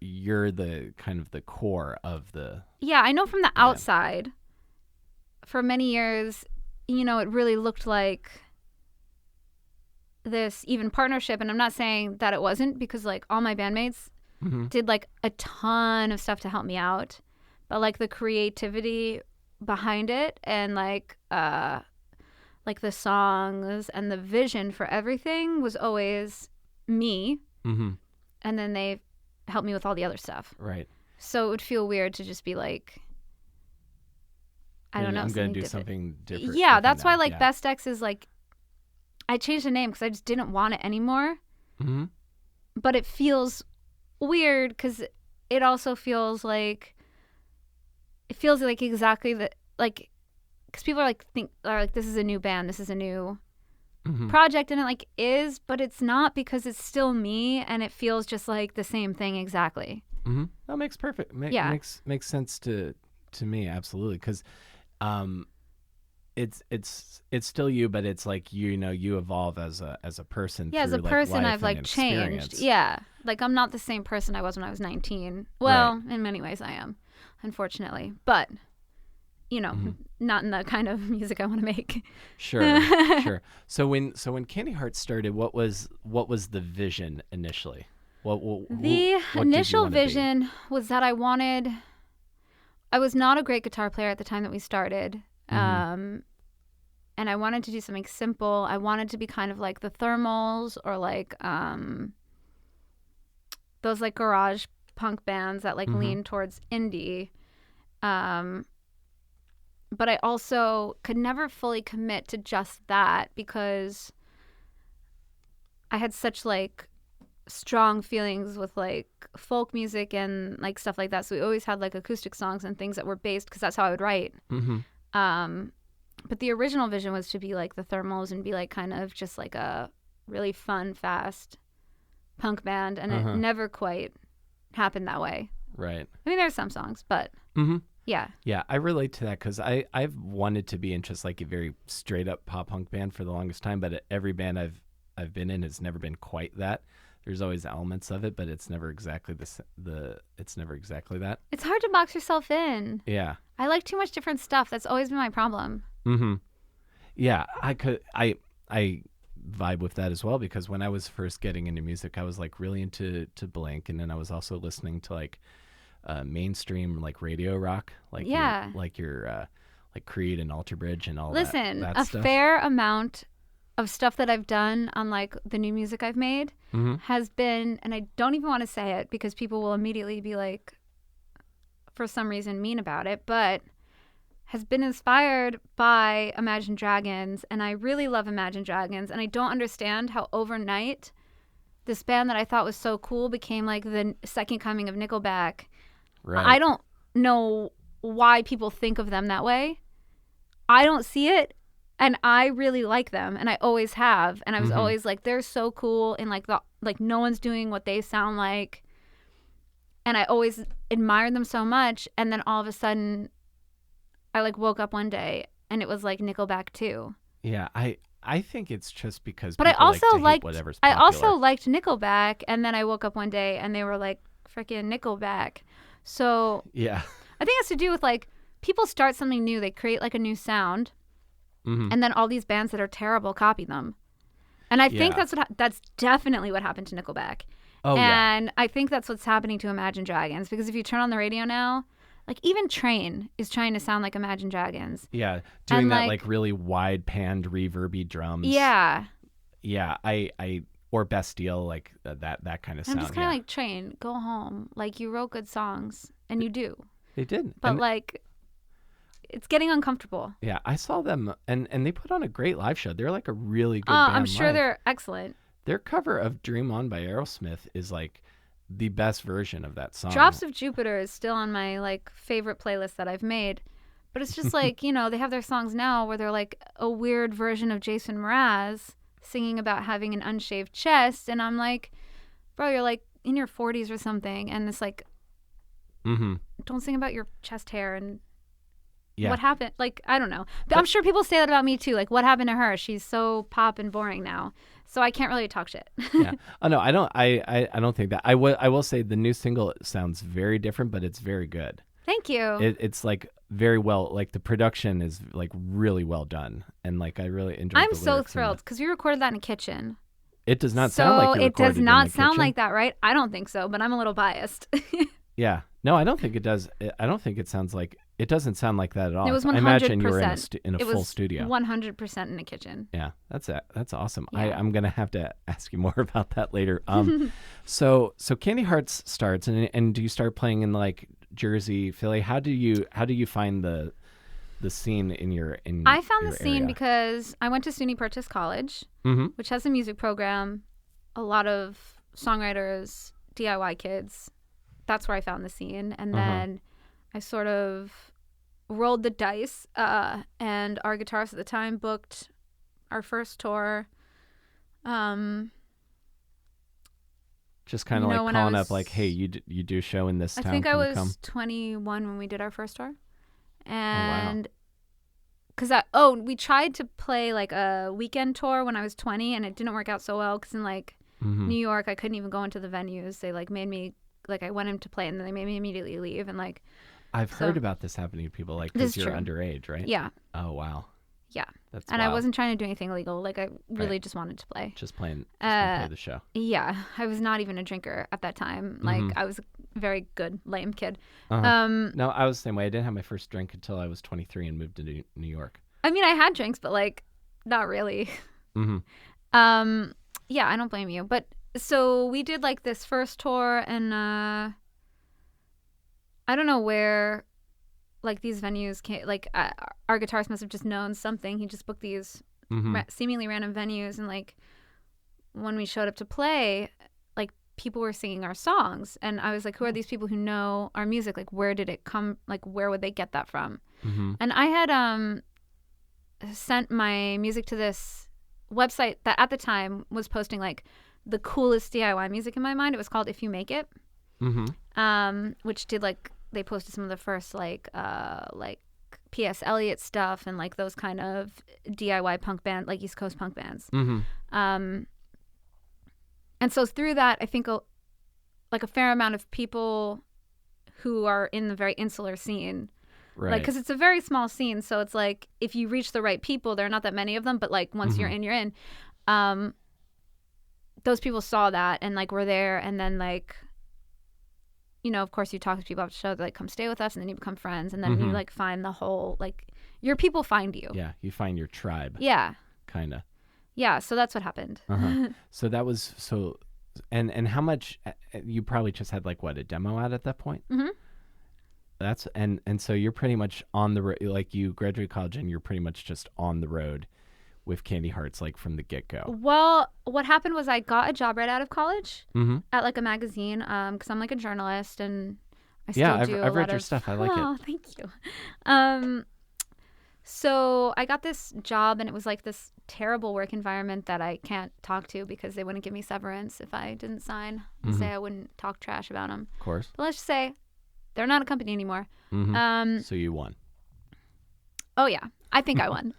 Speaker 1: the kind of the core of the.
Speaker 2: Yeah, I know from the outside. For many years, it really looked like this even partnership, and I'm not saying that it wasn't because like all my bandmates did like a ton of stuff to help me out, but like the creativity behind it and like the songs and the vision for everything was always me. And then they helped me with all the other stuff.
Speaker 1: Right.
Speaker 2: So it would feel weird to just be like, I don't know.
Speaker 1: I'm going to do something different.
Speaker 2: Yeah, that's why like Best X is like, I changed the name because I just didn't want it anymore. But it feels weird because it also feels like, exactly that, like, because people are like, this is a new band, this is a new project, and it like is, but it's not because it's still me, and it feels just like the same thing exactly.
Speaker 1: That makes makes sense to me, absolutely, because it's still you, but it's like you evolve as a person.
Speaker 2: Yeah, as a person, I've like changed. Yeah, like I'm not the same person I was when I was 19. Well, in many ways, I am, unfortunately, but. Not in the kind of music I want to make.
Speaker 1: Sure. So when Candy Heart started, what was the vision initially?
Speaker 2: The initial vision was that I was not a great guitar player at the time that we started. And I wanted to do something simple. I wanted to be kind of like the Thermals or like those like garage punk bands that like lean towards indie. But I also could never fully commit to just that because I had such like strong feelings with like folk music and like stuff like that. So we always had like acoustic songs and things that were based because that's how I would write. But the original vision was to be like the Thermals and be like kind of just like a really fun, fast punk band. And it never quite happened that way.
Speaker 1: Right.
Speaker 2: I mean, there's some songs, but yeah.
Speaker 1: Yeah, I relate to that because I've wanted to be in just like a very straight up pop punk band for the longest time, but every band I've been in has never been quite that. There's always elements of it, but it's never exactly it's never exactly that.
Speaker 2: It's hard to box yourself in.
Speaker 1: Yeah.
Speaker 2: I like too much different stuff. That's always been my problem.
Speaker 1: Yeah, I vibe with that as well because when I was first getting into music, I was like really into Blink, and then I was also listening to like mainstream like radio rock, like your Creed and Alter Bridge and all that stuff.
Speaker 2: A fair amount of stuff that I've done on like the new music I've made has been, and I don't even want to say it because people will immediately be like, for some reason, mean about it, but has been inspired by Imagine Dragons, and I really love Imagine Dragons, and I don't understand how overnight this band that I thought was so cool became like the second coming of Nickelback. Right. I don't know why people think of them that way. I don't see it, and I really like them, and I always have, and I was always like, they're so cool, and like no one's doing what they sound like, and I always admired them so much, and then all of a sudden, I like woke up one day, and it was like Nickelback too.
Speaker 1: Yeah, I think it's just because
Speaker 2: but I also liked
Speaker 1: whatever's popular.
Speaker 2: I also liked Nickelback, and then I woke up one day, and they were like freaking Nickelback. So
Speaker 1: yeah,
Speaker 2: I think it has to do with like people start something new, they create like a new sound, and then all these bands that are terrible copy them. And I think that's definitely what happened to Nickelback.
Speaker 1: Oh,
Speaker 2: and I think that's what's happening to Imagine Dragons because if you turn on the radio now, like even Train is trying to sound like Imagine Dragons.
Speaker 1: Yeah, doing that like really wide panned reverby drums.
Speaker 2: Yeah.
Speaker 1: Yeah, I or Bastille, like that kind of sound.
Speaker 2: I'm just kind of like, Train, go home. Like, you wrote good songs, and you do.
Speaker 1: They did.
Speaker 2: But like, it's getting uncomfortable.
Speaker 1: Yeah, I saw them, and they put on a great live show. They're like a really good band
Speaker 2: I'm sure
Speaker 1: live.
Speaker 2: they're excellent.
Speaker 1: Their cover of Dream On by Aerosmith is like the best version of that song.
Speaker 2: Drops of Jupiter is still on my like favorite playlist that I've made. But it's just like, they have their songs now where they're like a weird version of Jason Mraz singing about having an unshaved chest. And I'm like, bro, you're like in your 40s or something. And it's like, don't sing about your chest hair and what happened. Like, I don't know. But I'm sure people say that about me too. Like, what happened to her? She's so pop and boring now. So I can't really talk shit.
Speaker 1: Yeah. Oh, no, I don't. I don't think that. I will say the new single sounds very different, but it's very good.
Speaker 2: Thank you.
Speaker 1: It's like very well, like the production is like really well done, and like I really enjoyed.
Speaker 2: I'm so thrilled because we recorded that in a kitchen.
Speaker 1: It does not sound like you recorded
Speaker 2: it does not
Speaker 1: in the
Speaker 2: sound
Speaker 1: kitchen.
Speaker 2: like that, right? I don't think so, but I'm a little biased.
Speaker 1: Yeah, no, I don't think it does. I don't think it sounds like it doesn't sound like that at all.
Speaker 2: It was 100%.
Speaker 1: I imagine you were in a full studio.
Speaker 2: 100% in a kitchen.
Speaker 1: Yeah, that's awesome.
Speaker 2: Yeah.
Speaker 1: I'm gonna have to ask you more about that later. So Candy Hearts starts, and do you start playing in like Jersey, Philly? How do you find the scene in your
Speaker 2: I found the scene
Speaker 1: area?
Speaker 2: because I went to SUNY Purchase College, which has a music program, a lot of songwriters, DIY kids. That's where I found the scene, and then I sort of rolled the dice, and our guitarist at the time booked our first tour.
Speaker 1: Just kind of like calling up, like, hey, you do a show in this town.
Speaker 2: I think I was
Speaker 1: come?
Speaker 2: 21 when we did our first tour,
Speaker 1: Oh,
Speaker 2: and
Speaker 1: wow.
Speaker 2: we tried to play like a weekend tour when I was 20, and it didn't work out so well because in like New York, I couldn't even go into the venues. They like made me I went in to play, and then they made me immediately leave, and like.
Speaker 1: I've heard about this happening to people, like because you're underage, right?
Speaker 2: Yeah.
Speaker 1: Oh wow.
Speaker 2: Yeah.
Speaker 1: That's
Speaker 2: and
Speaker 1: wild.
Speaker 2: I wasn't trying to do anything illegal. Like I really just wanted to play.
Speaker 1: Just play the show.
Speaker 2: Yeah, I was not even a drinker at that time. Like I was a very good lame kid.
Speaker 1: No, I was the same way. I didn't have my first drink until I was 23 and moved to New York.
Speaker 2: I mean, I had drinks, but like not really. Yeah, I don't blame you. But so we did like this first tour, and I don't know where like these venues came. Like our guitarist must have just known something. He just booked these seemingly random venues, and like when we showed up to play, like people were singing our songs, and I was like, who are these people who know our music? Like, where did it come? Like, where would they get that from? And I had sent my music to this website that at the time was posting like the coolest DIY music in my mind. It was called If You Make It, which did like, they posted some of the first like P.S. Eliot stuff and like those kind of DIY punk band, like East Coast punk bands. And so through that, I think like a fair amount of people who are in the very insular scene,
Speaker 1: right?
Speaker 2: Like, because it's a very small scene, so it's like if you reach the right people, there are not that many of them, but like once you're in. Those people saw that and like were there, and then like, you know, of course you talk to people after the show, they like come stay with us, and then you become friends, and then you like find the whole, like your people find you.
Speaker 1: Yeah, you find your tribe.
Speaker 2: Yeah.
Speaker 1: Kind of.
Speaker 2: Yeah, so that's what happened.
Speaker 1: So that was and how much you probably just had like what, a demo out at that point? That's and so you're pretty much on the road, like you graduate college and you're pretty much just on the road with Candy Hearts like from the get-go.
Speaker 2: Well, what happened was I got a job right out of college at like a magazine because I'm like a journalist, and I still do
Speaker 1: I've read your stuff. I like it.
Speaker 2: Oh, thank you. So I got this job, and it was like this terrible work environment that I can't talk to because they wouldn't give me severance if I didn't sign and say I wouldn't talk trash about them.
Speaker 1: Of course.
Speaker 2: But let's just say they're not a company anymore.
Speaker 1: So you won.
Speaker 2: Oh yeah, I think I won.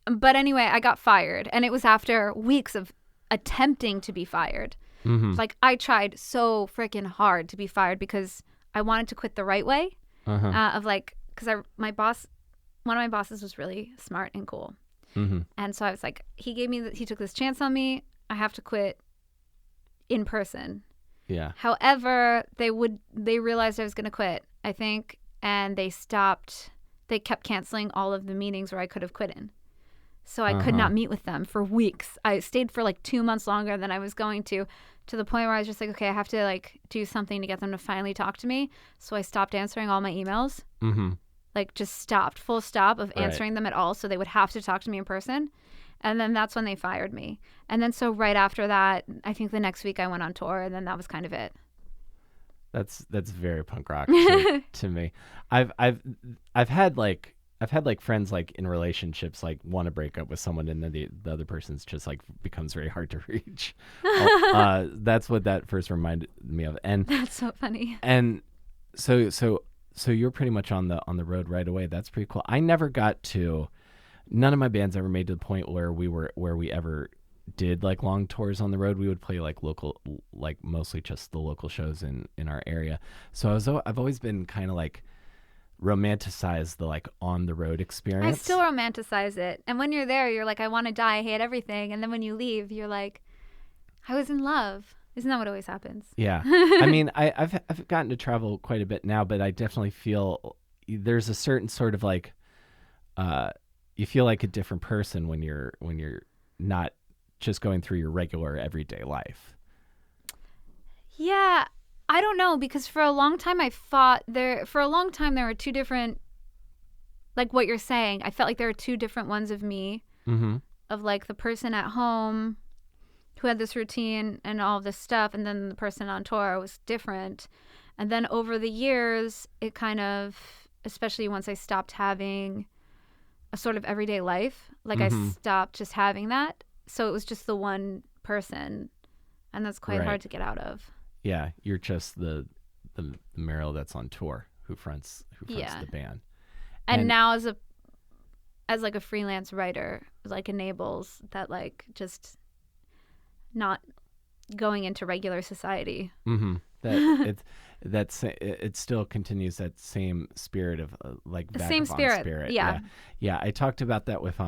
Speaker 2: But anyway, I got fired, and it was after weeks of attempting to be fired. Like I tried so freaking hard to be fired because I wanted to quit the right way. Of like, because one of my bosses was really smart and cool, and so I was like, he took this chance on me. I have to quit in person.
Speaker 1: Yeah.
Speaker 2: However, they realized I was going to quit, I think, and they kept canceling all of the meetings where I could have quit in. So I could not meet with them for weeks. I stayed for like 2 months longer than I was going to the point where I was just like, okay, I have to like do something to get them to finally talk to me. So I stopped answering all my emails. Like just stopped, full stop of answering them at all. So they would have to talk to me in person. And then that's when they fired me. And then so right after that, I think the next week I went on tour, and then that was kind of it.
Speaker 1: That's very punk rock to me. I've had friends like in relationships like want to break up with someone, and then the other person's just like becomes very hard to reach. That's what that first reminded me of. And
Speaker 2: that's so funny.
Speaker 1: And so you're pretty much on the road right away. That's pretty cool. I never got to. None of my bands ever made to the point where we ever did like long tours on the road. We would play like local, like mostly just the local shows in our area. So I've always been kind of like romanticize the like on the road experience.
Speaker 2: I still romanticize it. And when you're there, you're like, I want to die, I hate everything. And then when you leave, you're like, I was in love. Isn't that what always happens?
Speaker 1: Yeah. I mean, I've gotten to travel quite a bit now, but I definitely feel there's a certain sort of like, you feel like a different person when you're not just going through your regular everyday life.
Speaker 2: Yeah. I don't know, because for a long time there were two different, like what you're saying. I felt like there were two different ones of me, of like the person at home who had this routine and all of this stuff, and then the person on tour was different. And then over the years, it kind of, especially once I stopped having a sort of everyday life, like I stopped just having that. So it was just the one person, and that's quite hard to get out of.
Speaker 1: Yeah, you're just the Mariel that's on tour who fronts the band.
Speaker 2: And now as like a freelance writer, like enables that like just not going into regular society.
Speaker 1: It still continues that same spirit of like
Speaker 2: the same spirit. Yeah.
Speaker 1: I talked about that with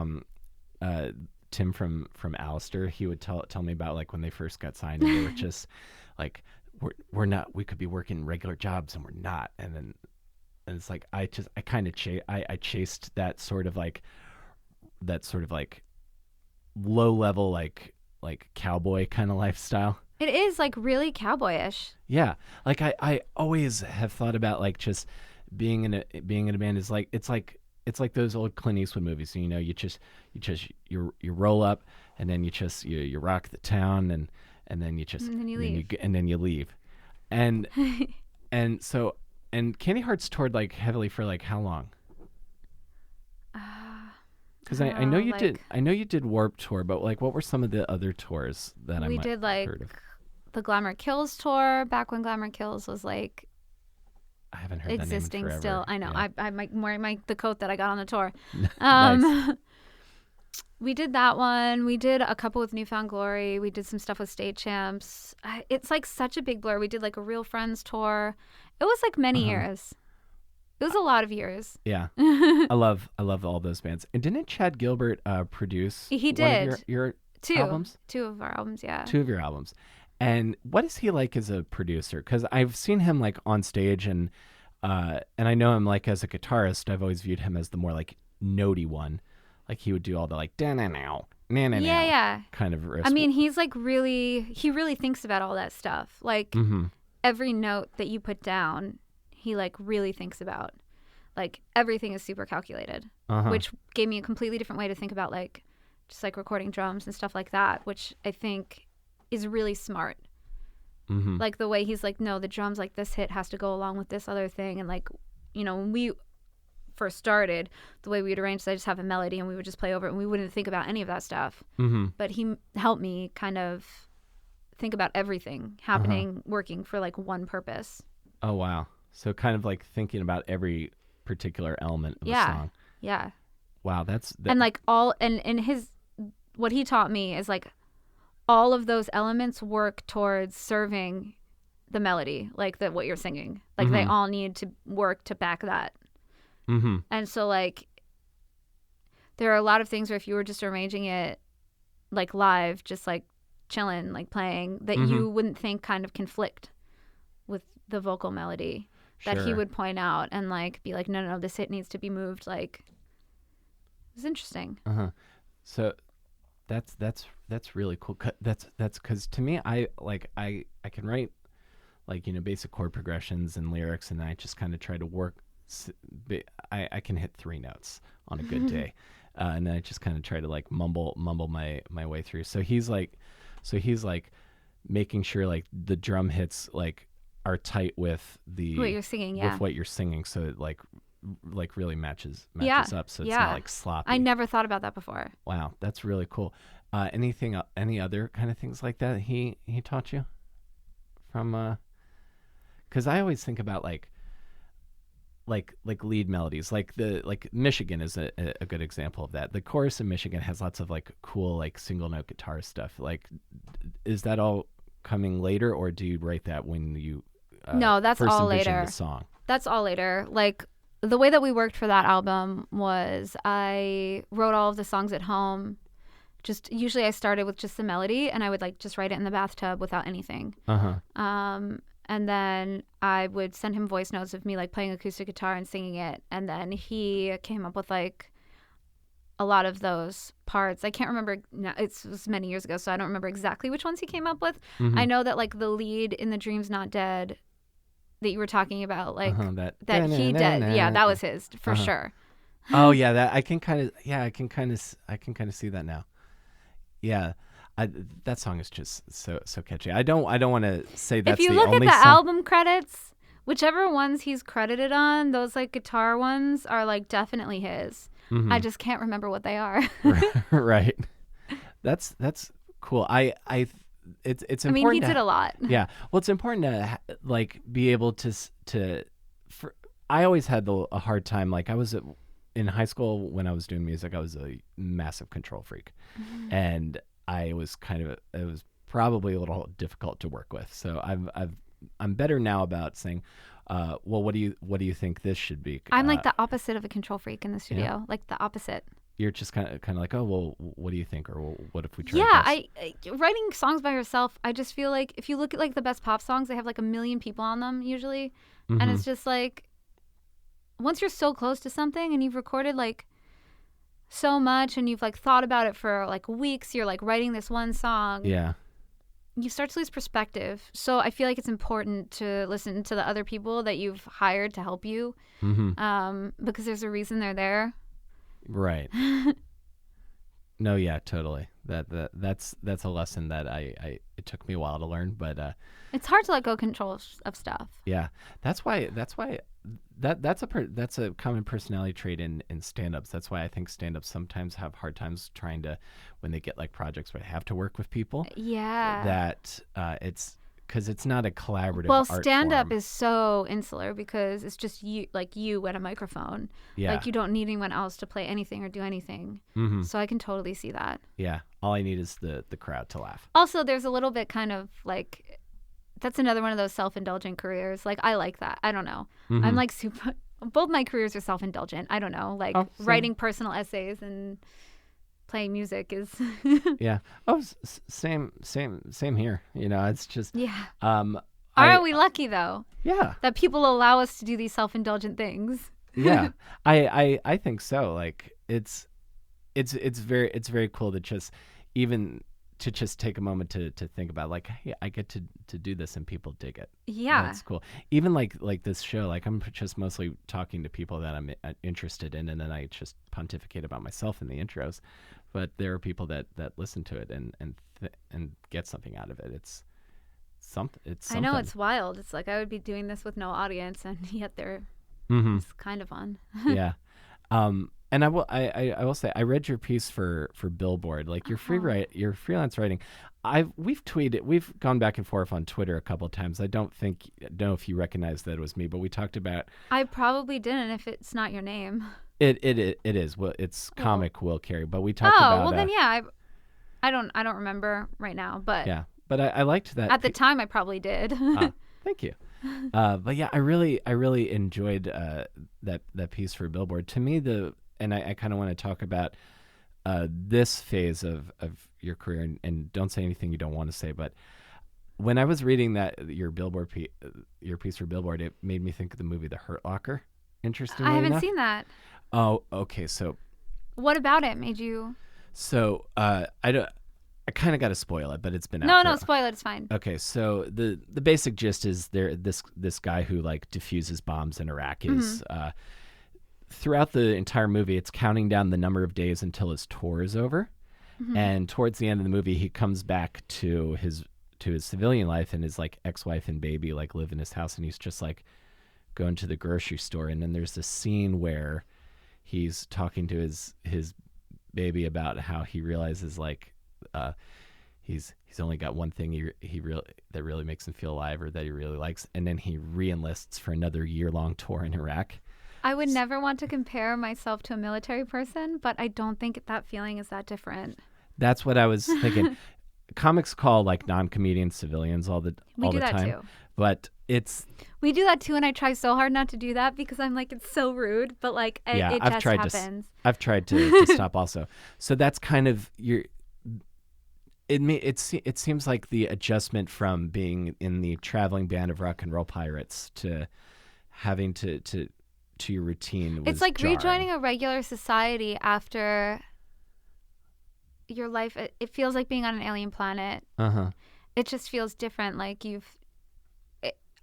Speaker 1: Tim from Alistair. He would tell me about like when they first got signed, and they were just like, we could be working regular jobs and we're not. And it's like, I kind of I chased that sort of like low level, like cowboy kind of lifestyle.
Speaker 2: It is like really cowboyish.
Speaker 1: Yeah. Like I always have thought about like just being in a band is like, it's like those old Clint Eastwood movies. You know, you roll up, and then you rock the town, and then you leave. And and Candy Hearts toured like heavily for like how long? Because I know you did. I know you did Warped Tour, but like, what were some of the other tours that I might
Speaker 2: did? Like
Speaker 1: heard of?
Speaker 2: The Glamour Kills tour, back when Glamour Kills was like
Speaker 1: I haven't heard
Speaker 2: existing
Speaker 1: that name in
Speaker 2: still.
Speaker 1: forever.
Speaker 2: I know.
Speaker 1: Yeah.
Speaker 2: I'm wearing the coat that I got on the tour.
Speaker 1: Nice.
Speaker 2: We did that one. We did a couple with Newfound Glory. We did some stuff with State Champs. It's like such a big blur. We did like a Real Friends tour. It was like many years. It was a lot of years.
Speaker 1: Yeah. I love all those bands. And didn't Chad Gilbert produce
Speaker 2: He did.
Speaker 1: one of your
Speaker 2: two
Speaker 1: albums?
Speaker 2: Two of our albums, yeah.
Speaker 1: Two of your albums. And what is he like as a producer? Because I've seen him like on stage, and I know him like as a guitarist. I've always viewed him as the more like notey one. Like he would do all the like da-na-now, na-na-now
Speaker 2: yeah
Speaker 1: kind of riffs.
Speaker 2: I mean, he's like he really thinks about all that stuff. Like every note that you put down, he like really thinks about. Like everything is super calculated, which gave me a completely different way to think about like just like recording drums and stuff like that, which I think is really smart. Like the way he's like, no, the drums, like this hit has to go along with this other thing. And like, you know, when we first started, the way we would arrange, I just have a melody and we would just play over it, and we wouldn't think about any of that stuff. But he helped me kind of think about everything happening, working for like one purpose.
Speaker 1: Oh, wow. So kind of like thinking about every particular element of a song.
Speaker 2: Yeah.
Speaker 1: Wow.
Speaker 2: And like and his, what he taught me is like, all of those elements work towards serving the melody, like what you're singing. Like they all need to work to back that. And so like there are a lot of things where if you were just arranging it like live, just like chilling, like playing, that you wouldn't think kind of conflict with the vocal melody, that he would point out and like be like, no, this hit needs to be moved. Like it was interesting.
Speaker 1: So that's really cool. That's because to me, I can write like, basic chord progressions and lyrics, and I just kind of try to work. I can hit 3 notes on a good day, and then I just kind of try to like mumble my way through. So he's like making sure like the drum hits like are tight with
Speaker 2: what you're singing, yeah.
Speaker 1: with what you're singing, so it like really matches up, so it's
Speaker 2: yeah.
Speaker 1: not like sloppy.
Speaker 2: I never thought about that before.
Speaker 1: Wow, that's really cool. Any other kind of things like that he taught you from? Because I always think about like lead melodies, like Michigan is a good example of that. The chorus in Michigan has lots of like cool like single note guitar stuff. Like, is that all coming later, or do you write that when you
Speaker 2: no, that's
Speaker 1: first
Speaker 2: all
Speaker 1: envision
Speaker 2: later.
Speaker 1: the song?
Speaker 2: That's all later. Like, the way that we worked for that album was I wrote all of the songs at home. Just usually I started with just the melody, and I would like just write it in the bathtub without anything. And then I would send him voice notes of me like playing acoustic guitar and singing it, and then he came up with like a lot of those parts. I can't remember now, it was many years ago, so I don't remember exactly which ones he came up with. I know that like the lead in The Dream's Not Dead that you were talking about, like that he did, yeah, that was his for sure.
Speaker 1: Oh yeah, that I can kind of see that now. Yeah, that song is just so catchy. I don't want to say that's the only song.
Speaker 2: If you look at the album credits, whichever ones he's credited on, those like guitar ones are like definitely his. I just can't remember what they are.
Speaker 1: Right. That's cool. It's important.
Speaker 2: I mean, he did a lot.
Speaker 1: Yeah. Well, it's important to like be able to I always had a hard time. Like I was in high school when I was doing music, I was a massive control freak, and it was probably a little difficult to work with. So I'm better now about saying, well, what do you think this should be?
Speaker 2: I'm like the opposite of a control freak in the studio.
Speaker 1: Yeah.
Speaker 2: Like the opposite.
Speaker 1: You're just kind of like, oh, well, what do you think, or well, what if we try?
Speaker 2: Yeah, I writing songs by yourself, I just feel like if you look at like the best pop songs, they have like 1 million people on them usually, and it's just like once you're so close to something and you've recorded like so much and you've like thought about it for like weeks, you're like writing this one song.
Speaker 1: Yeah.
Speaker 2: You start to lose perspective. So I feel like it's important to listen to the other people that you've hired to help you, because there's a reason they're there. Right.
Speaker 1: No, yeah, totally. That's a lesson that it took me a while to learn, but
Speaker 2: it's hard to let go control of stuff.
Speaker 1: Yeah, that's why that's a common personality trait in stand-ups. That's why I think stand-ups sometimes have hard times trying to, when they get like projects where they have to work with people.
Speaker 2: Yeah.
Speaker 1: That it's because it's not a collaborative.
Speaker 2: Well,
Speaker 1: art
Speaker 2: stand-up
Speaker 1: form.
Speaker 2: is so insular because it's just you and a microphone.
Speaker 1: Yeah.
Speaker 2: Like you don't need anyone else to play anything or do anything. So I can totally see that.
Speaker 1: Yeah. All I need is the crowd to laugh.
Speaker 2: Also, there's a little bit kind of like, that's another one of those self-indulgent careers. Like I like that. I don't know. I'm like both my careers are self-indulgent. I don't know. Like writing personal essays and playing music is
Speaker 1: yeah. Oh, same here. It's just
Speaker 2: Aren't we lucky though?
Speaker 1: Yeah.
Speaker 2: That people allow us to do these self-indulgent things.
Speaker 1: Yeah. I think so. Like it's very cool to just take a moment to think about like, hey, I get to do this and people dig it.
Speaker 2: Yeah.
Speaker 1: That's cool. Even like this show, like I'm just mostly talking to people that I'm interested in, and then I just pontificate about myself in the intros. But there are people that listen to it and get something out of it. It's something.
Speaker 2: I know, it's wild. It's like I would be doing this with no audience, and yet it's kind of fun.
Speaker 1: Yeah. And I will say I read your piece for Billboard, like your your freelance writing. We've gone back and forth on Twitter a couple of times. I don't know if you recognize that it was me, but we talked about.
Speaker 2: I probably didn't if it's not your name.
Speaker 1: It is. Well, it's comic Will Carey, but we talked about.
Speaker 2: Oh well, then yeah, I don't remember right now, but
Speaker 1: yeah, but I liked that.
Speaker 2: At the time, I probably did.
Speaker 1: Thank you. But yeah, I really enjoyed that piece for Billboard. To me, and I kind of want to talk about this phase of your career, and don't say anything you don't want to say. But when I was reading your Billboard your piece for Billboard, it made me think of the movie The Hurt Locker. Interestingly
Speaker 2: I haven't
Speaker 1: enough.
Speaker 2: seen that.
Speaker 1: Oh, okay. So,
Speaker 2: what about it made you?
Speaker 1: So I don't. I kind of got to spoil it, but it's been
Speaker 2: No,
Speaker 1: out.
Speaker 2: no, spoil it. It's fine.
Speaker 1: Okay, so the basic gist is this guy who like diffuses bombs in Iraq is throughout the entire movie, it's counting down the number of days until his tour is over, and towards the end of the movie, he comes back to his civilian life, and his like ex-wife and baby like live in his house, and he's just like going to the grocery store, and then there's this scene where he's talking to his baby about how he realizes like he's only got one thing that really makes him feel alive or that he really likes, and then he re-enlists for another year-long tour in Iraq.
Speaker 2: I would never want to compare myself to a military person, but I don't think that feeling is that different.
Speaker 1: That's what I was thinking. Comics call like non-comedians civilians all the time.
Speaker 2: We do that too.
Speaker 1: But
Speaker 2: we do that too, and I try so hard not to do that because I'm like, it's so rude, but like it just happens.
Speaker 1: I've tried to stop also. So that's kind of it seems like the adjustment from being in the traveling band of rock and roll pirates to having to your routine was
Speaker 2: it's like
Speaker 1: jarring.
Speaker 2: rejoining a regular society after your life. It feels like being on an alien planet. It just feels different. Like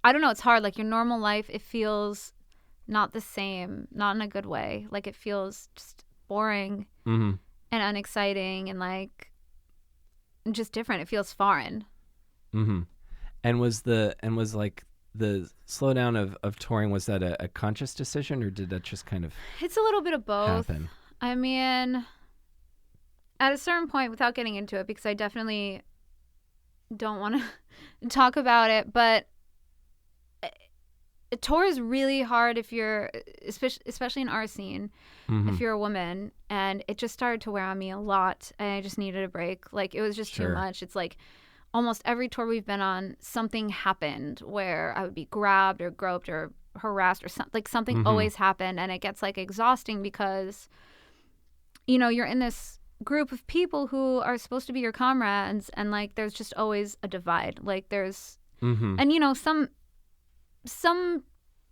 Speaker 2: I don't know, it's hard. Like your normal life, it feels not the same, not in a good way. Like it feels just boring and unexciting and like just different. It feels foreign.
Speaker 1: And was like the slowdown of touring, was that a conscious decision, or did that just kind of
Speaker 2: It's a little bit of both.
Speaker 1: happen?
Speaker 2: I mean, at a certain point, without getting into it, because I definitely don't want to talk about it, but a tour is really hard if you're, especially in our scene, if you're a woman, and it just started to wear on me a lot, and I just needed a break. Like, it was just too much. It's like almost every tour we've been on, something happened where I would be grabbed or groped or harassed or something always happened, and it gets like exhausting because, you know, you're in this group of people who are supposed to be your comrades, and like there's just always a divide. Like there's and you know, some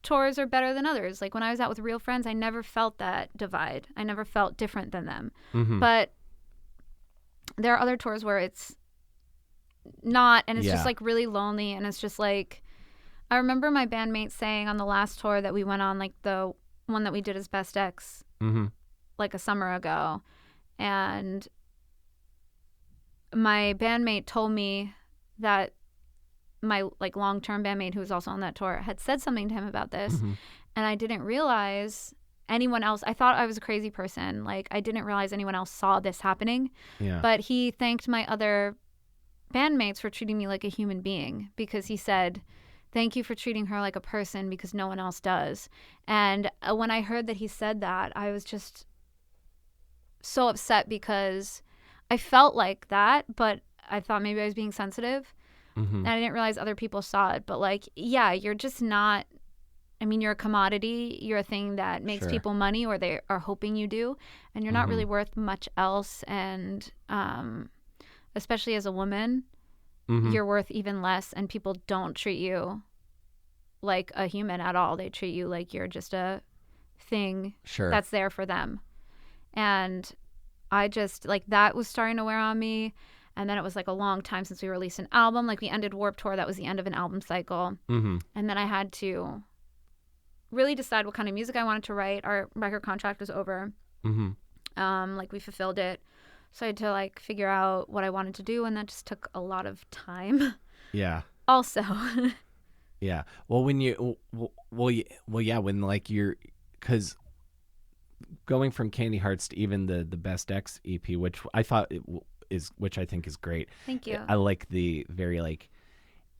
Speaker 2: tours are better than others. Like when I was out with real friends, I never felt that divide. I never felt different than them. But there are other tours where it's not, and it's just like really lonely, and it's just like, I remember my bandmates saying on the last tour that we went on, like the one that we did as Best X like a summer ago, and my bandmate told me that my like long-term bandmate who was also on that tour had said something to him about this, and I didn't realize anyone else. I thought I was a crazy person. Like I didn't realize anyone else saw this happening. But he thanked my other bandmates for treating me like a human being, because he said, thank you for treating her like a person because no one else does. And when I heard that he said that, I was just so upset because I felt like that, but I thought maybe I was being sensitive. And I didn't realize other people saw it. But like, yeah, you're just not, I mean, you're a commodity. You're a thing that makes people money, or they are hoping you do. And you're not really worth much else. And especially as a woman, you're worth even less. And people don't treat you like a human at all. They treat you like you're just a thing that's there for them. And I just, like, that was starting to wear on me. And then it was like a long time since we released an album. Like we ended Warped Tour. That was the end of an album cycle. And then I had to really decide what kind of music I wanted to write. Our record contract was over. Like we fulfilled it. So I had to like figure out what I wanted to do. And that just took a lot of time. Also.
Speaker 1: Well, when you, when like you're, because going from Candy Hearts to even the Best X EP, which I thought which I think is great.
Speaker 2: Thank you.
Speaker 1: I like the very like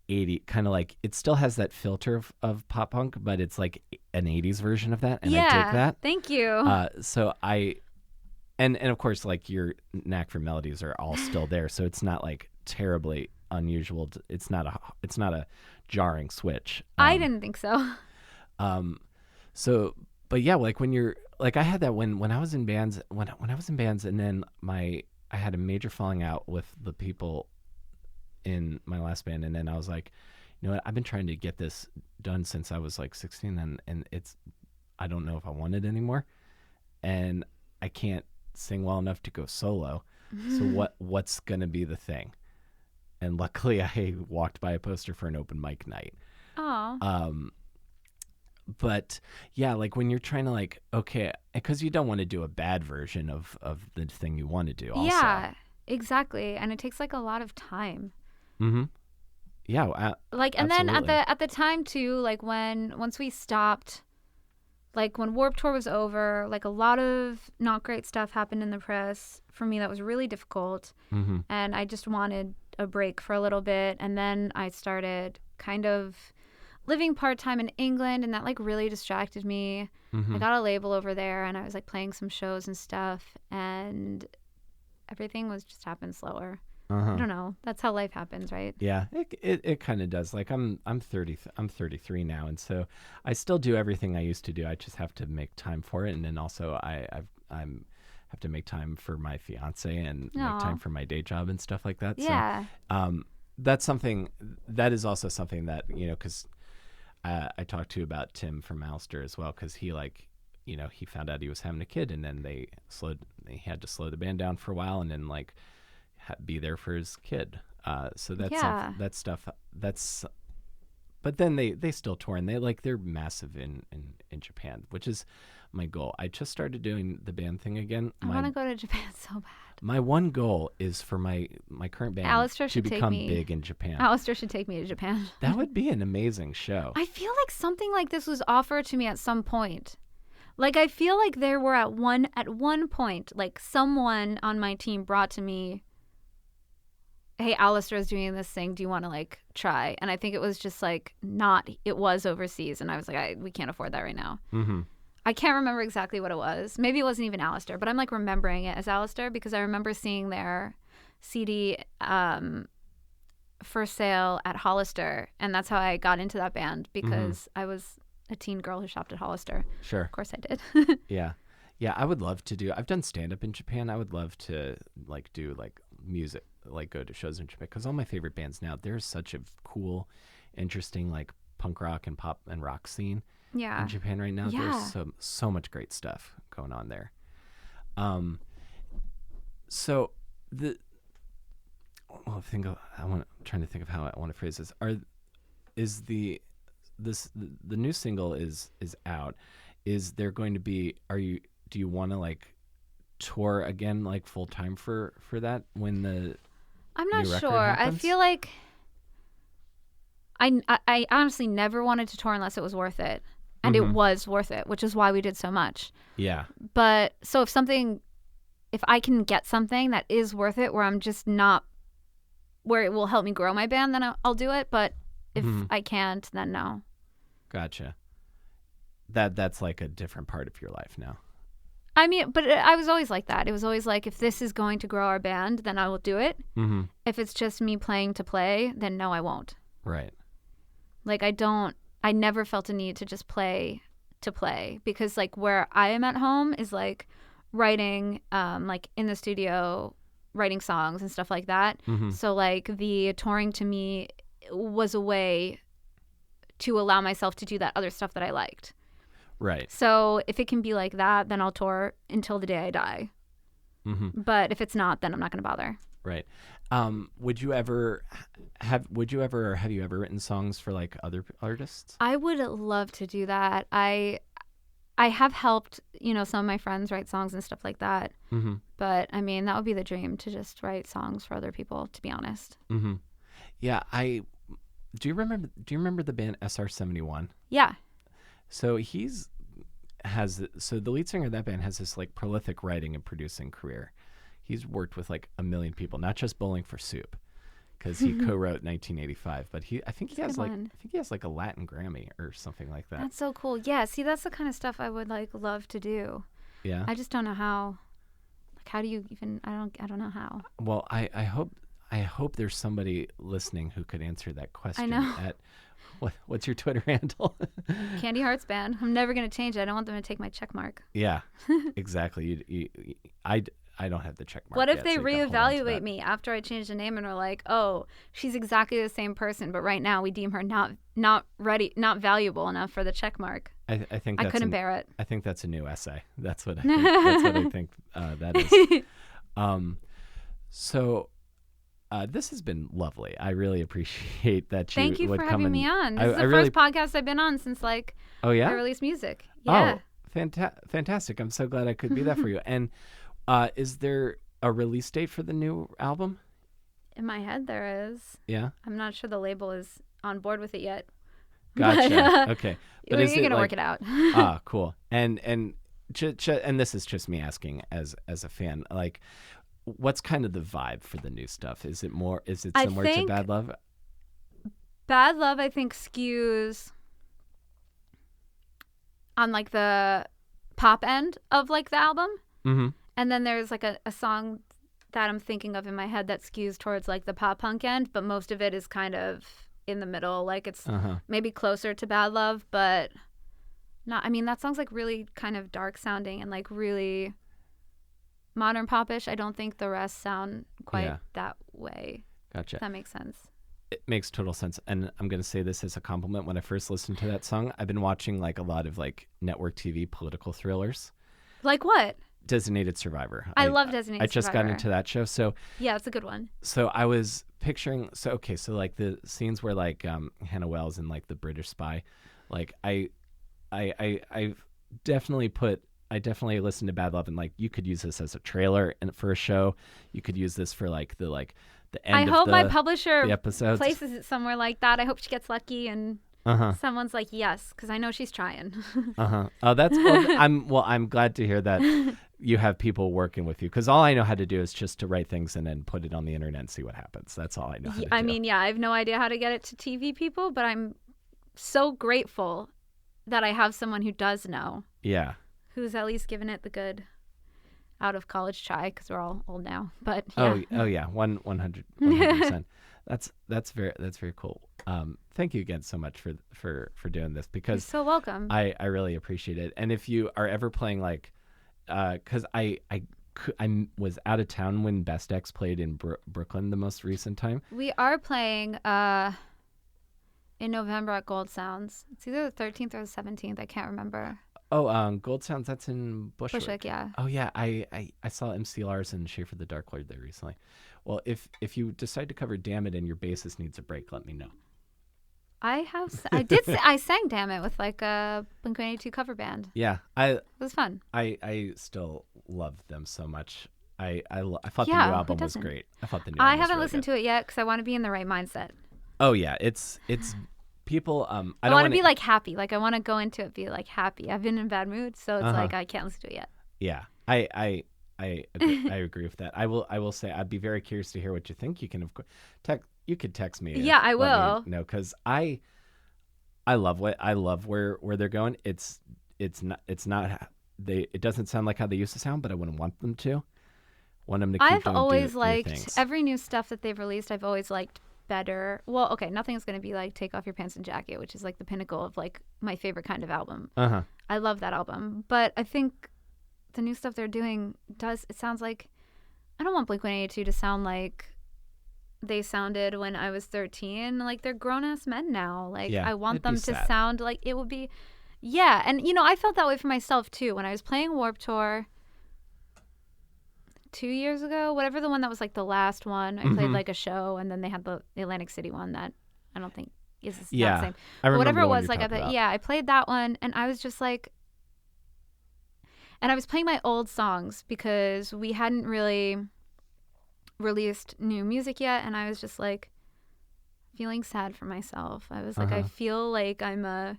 Speaker 1: 80 kind of like, it still has that filter of pop punk, but it's like an 80s version of that, and I dig that.
Speaker 2: Thank you.
Speaker 1: So I and of course like your knack for melodies are all still there, so it's not like terribly unusual. It's not a jarring switch.
Speaker 2: I didn't think so.
Speaker 1: So but yeah, like when you're like, I had that when I was in bands, when I was in bands, and then I had a major falling out with the people in my last band, and then I was like, you know what, I've been trying to get this done since I was like 16, and I don't know if I want it anymore, and I can't sing well enough to go solo. So what's gonna be the thing? And luckily, I walked by a poster for an open mic night.
Speaker 2: Oh.
Speaker 1: But yeah, like when you're trying to like, okay, because you don't want to do a bad version of the thing you want to do also.
Speaker 2: Yeah, exactly. And it takes like a lot of time.
Speaker 1: Mm-hmm. Yeah.
Speaker 2: Like, and
Speaker 1: absolutely.
Speaker 2: then at the time too, like once we stopped, like when Warped Tour was over, like a lot of not great stuff happened in the press for me that was really difficult.
Speaker 1: Mm-hmm.
Speaker 2: And I just wanted a break for a little bit. And then I started kind of living part-time in England, and that like really distracted me.
Speaker 1: Mm-hmm.
Speaker 2: I got a label over there, and I was like playing some shows and stuff, and everything was just happened slower. I don't know. That's how life happens, right?
Speaker 1: Yeah, it kind of does. Like I'm 33 now, and so I still do everything I used to do. I just have to make time for it, and then also I have to make time for my fiance and make time for my day job and stuff like that.
Speaker 2: Yeah.
Speaker 1: So that is also something that, you know, because I talked to about Tim from Alistair as well, because he he found out he was having a kid, and then they had to slow the band down for a while, and then like be there for his kid. So that's stuff. But then they still tour, and they're massive in Japan, which is my goal. I just started doing the band thing again.
Speaker 2: I want to go to Japan so bad.
Speaker 1: My one goal is for my current band
Speaker 2: Alistair
Speaker 1: to
Speaker 2: should
Speaker 1: become
Speaker 2: take me.
Speaker 1: big in Japan.
Speaker 2: Alistair should take me to Japan.
Speaker 1: That would be an amazing show.
Speaker 2: I feel like something like this was offered to me at some point. Like I feel like there were at one point, like someone on my team brought to me, hey, Alistair is doing this thing. Do you want to like try? And I think it was just like it was overseas. And I was like, we can't afford that right now.
Speaker 1: Mm-hmm.
Speaker 2: I can't remember exactly what it was. Maybe it wasn't even Alistair, but I'm like remembering it as Alistair because I remember seeing their CD for sale at Hollister. And that's how I got into that band because I was a teen girl who shopped at Hollister.
Speaker 1: Sure.
Speaker 2: Of course I did.
Speaker 1: Yeah. Yeah, I would love to I've done stand-up in Japan. I would love to like do like music, like go to shows in Japan, because all my favorite bands now, there's such a cool, interesting like punk rock and pop and rock scene in Japan right now.
Speaker 2: Yeah.
Speaker 1: There's so much great stuff going on there. So I'm trying to think of how I want to phrase this. The new single is out. Is there going to be, do you want to like tour again like full time for that when the
Speaker 2: I'm not
Speaker 1: new record
Speaker 2: sure.
Speaker 1: happens?
Speaker 2: I feel like I honestly never wanted to tour unless it was worth it. And it was worth it, which is why we did so much.
Speaker 1: Yeah.
Speaker 2: But so if I can get something that is worth it where I'm just not, where it will help me grow my band, then I'll do it. But if I can't, then no.
Speaker 1: Gotcha. That's like a different part of your life now.
Speaker 2: I mean, but I was always like that. It was always like, if this is going to grow our band, then I will do it. Mm-hmm. If it's just me playing to play, then no, I won't.
Speaker 1: Right.
Speaker 2: Like I never felt a need to just play to play, because like where I am at home is like writing, like in the studio, writing songs and stuff like that. Mm-hmm. So like the touring to me was a way to allow myself to do that other stuff that I liked.
Speaker 1: Right.
Speaker 2: So if it can be like that, then I'll tour until the day I die. Mm-hmm. But if it's not, then I'm not going to bother.
Speaker 1: Right. Have you ever written songs for like other artists?
Speaker 2: I would love to do that. I have helped, some of my friends write songs and stuff like that. Mm-hmm. But I mean, that would be the dream, to just write songs for other people, to be honest.
Speaker 1: Mm-hmm. Yeah. Do you remember the band SR-71?
Speaker 2: Yeah.
Speaker 1: So the lead singer of that band has this like prolific writing and producing career. He's worked with like a million people, not just Bowling for Soup, because he co-wrote 1985. But I think he has like a Latin Grammy or something like that.
Speaker 2: That's so cool. Yeah. See, that's the kind of stuff I would like love to do.
Speaker 1: Yeah.
Speaker 2: I just don't know how. Like, how do you even? I don't know how.
Speaker 1: Well, I hope there's somebody listening who could answer that question.
Speaker 2: I know.
Speaker 1: What's your Twitter handle?
Speaker 2: Candy Hearts Band. I'm never going to change it. I don't want them to take my check mark.
Speaker 1: Yeah, exactly. I don't have the check mark.
Speaker 2: What if
Speaker 1: yet,
Speaker 2: they
Speaker 1: so
Speaker 2: reevaluate me after I change the name and are like, oh, she's exactly the same person, but right now we deem her not ready, not valuable enough for the check mark.
Speaker 1: I think
Speaker 2: I couldn't bear it.
Speaker 1: I think that's a new essay. That's what I think. That's what I think that is. So this has been lovely. I really appreciate that
Speaker 2: Thank you
Speaker 1: would
Speaker 2: for
Speaker 1: come
Speaker 2: having me on. This is the first podcast I've been on since like
Speaker 1: Oh yeah?
Speaker 2: I released music. Yeah.
Speaker 1: Oh, fantastic. I'm so glad I could be that for you. And is there a release date for the new album?
Speaker 2: In my head there is.
Speaker 1: Yeah.
Speaker 2: I'm not sure the label is on board with it yet.
Speaker 1: Gotcha. Okay.
Speaker 2: But you're going to work it out.
Speaker 1: Cool. And this is just me asking as a fan, like, what's kind of the vibe for the new stuff? Is it similar to Bad Love?
Speaker 2: Bad Love, I think, skews on like the pop end of like the album.
Speaker 1: Mm-hmm.
Speaker 2: And then there's like a song that I'm thinking of in my head that skews towards like the pop punk end, but most of it is kind of in the middle. Like it's maybe closer to Bad Love, but not. I mean, that song's like really kind of dark sounding and like really modern popish. I don't think the rest sound quite that way.
Speaker 1: Gotcha.
Speaker 2: If that makes sense.
Speaker 1: It makes total sense. And I'm going to say this as a compliment. When I first listened to that song, I've been watching like a lot of like network TV political thrillers.
Speaker 2: Like what?
Speaker 1: Designated Survivor.
Speaker 2: I love Designated Survivor.
Speaker 1: I just got into that show. So
Speaker 2: yeah, it's a good one.
Speaker 1: So I was picturing, so like the scenes where like Hannah Wells and like the British spy, like I definitely listened to Bad Love, and like you could use this as a trailer and for a show. You could use this for like the end
Speaker 2: I
Speaker 1: of
Speaker 2: hope
Speaker 1: the
Speaker 2: my publisher
Speaker 1: episodes.
Speaker 2: Places it somewhere like that. I hope she gets lucky and someone's like, yes, because I know she's trying.
Speaker 1: Oh, that's cool. I'm glad to hear that you have people working with you, because all I know how to do is just to write things and then put it on the internet and see what happens. That's all I know how to do.
Speaker 2: I mean, yeah, I have no idea how to get it to TV people, but I'm so grateful that I have someone who does know. Yeah. Who's at least given it the good out of college try, because we're all old now. But yeah.
Speaker 1: Oh yeah, 100%. That's very cool. Thank you again so much for doing this, because
Speaker 2: you're so welcome.
Speaker 1: I really appreciate it. And if you are ever playing like, because I was out of town when Best X played in Brooklyn the most recent time.
Speaker 2: We are playing in November at Gold Sounds. It's either the 13th or the 17th. I can't remember.
Speaker 1: Oh, Gold Sounds, that's in Bushwick.
Speaker 2: Bushwick, yeah.
Speaker 1: Oh yeah, I saw MC Lars and Schaefer the Dark Lord there recently. Well, if you decide to cover Damn It and your bassist needs a break, let me know. I sang Damn It with like a Blink-182 cover band. Yeah. It was fun. I still love them so much. I thought the new album was great. I haven't listened to it yet because I want to be in the right mindset. Oh yeah, it's people. I want to be like happy. Like I want to go into it be like happy. I've been in bad moods, so it's like I can't listen to it yet. Yeah, I agree with that. I will say I'd be very curious to hear what you think. You can of course you could text me. Yeah, I will. No, because I love where they're going. It doesn't sound like how they used to sound, but I wouldn't want them to. Want them to keep I've always liked every new stuff that they've released. I've always liked better. Well, okay, nothing's going to be like Take Off Your Pants and Jacket, which is like the pinnacle of like my favorite kind of album. I love that album, but I think the new stuff they're doing it sounds like, I don't want Blink-182 to sound like they sounded when I was 13. Like they're grown-ass men now. Like I want them to sound like it would be. Yeah, and I felt that way for myself too when I was playing Warped Tour 2 years ago, whatever the one that was like the last one. I played like a show, and then they had the Atlantic City one that I don't think is the same. But whatever it was, like I played that one, and I was just like, and I was playing my old songs because we hadn't really released new music yet, and I was just like feeling sad for myself. I was like, I feel like I'm a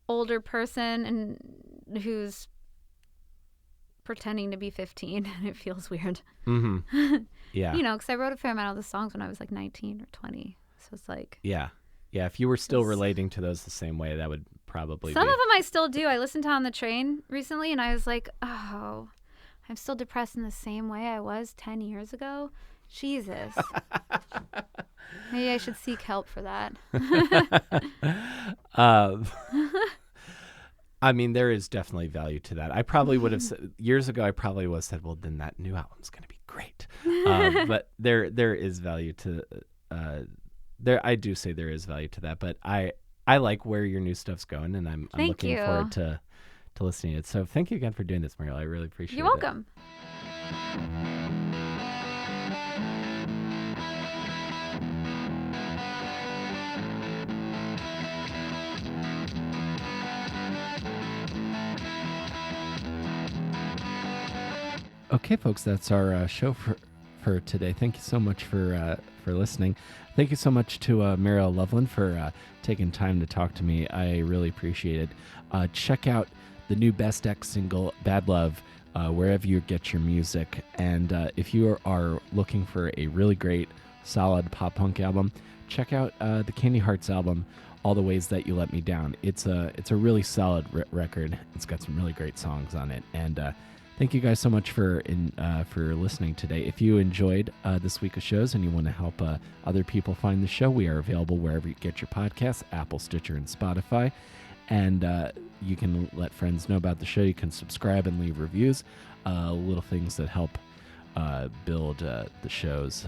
Speaker 1: older person and who's pretending to be 15, and it feels weird. Yeah. Because I wrote a fair amount of the songs when I was like 19 or 20. So it's like... Yeah. If you were still relating to those the same way, that would probably Some of them I still do. I listened to On the Train recently, and I was like, oh, I'm still depressed in the same way I was 10 years ago. Jesus. Maybe I should seek help for that. I mean, there is definitely value to that. I probably would have said, years ago, I probably would have said, well, then that new album's going to be great. But there is value to I do say there is value to that. But I like where your new stuff's going, and I'm looking forward to listening to it. So thank you again for doing this, Mariel. I really appreciate it. You're welcome. Okay, folks, that's our show for today. Thank you so much for listening. Thank you so much to Mariel Loveland for taking time to talk to me. I really appreciate it. Check out the new Best X single, Bad Love, wherever you get your music. And if you are looking for a really great, solid pop punk album, check out the Candy Hearts album, All the Ways That You Let Me Down. It's a really solid record. It's got some really great songs on it. And thank you guys so much for listening today. If you enjoyed this week of shows and you want to help other people find the show, we are available wherever you get your podcasts, Apple, Stitcher, and Spotify. And you can let friends know about the show. You can subscribe and leave reviews, little things that help build the show's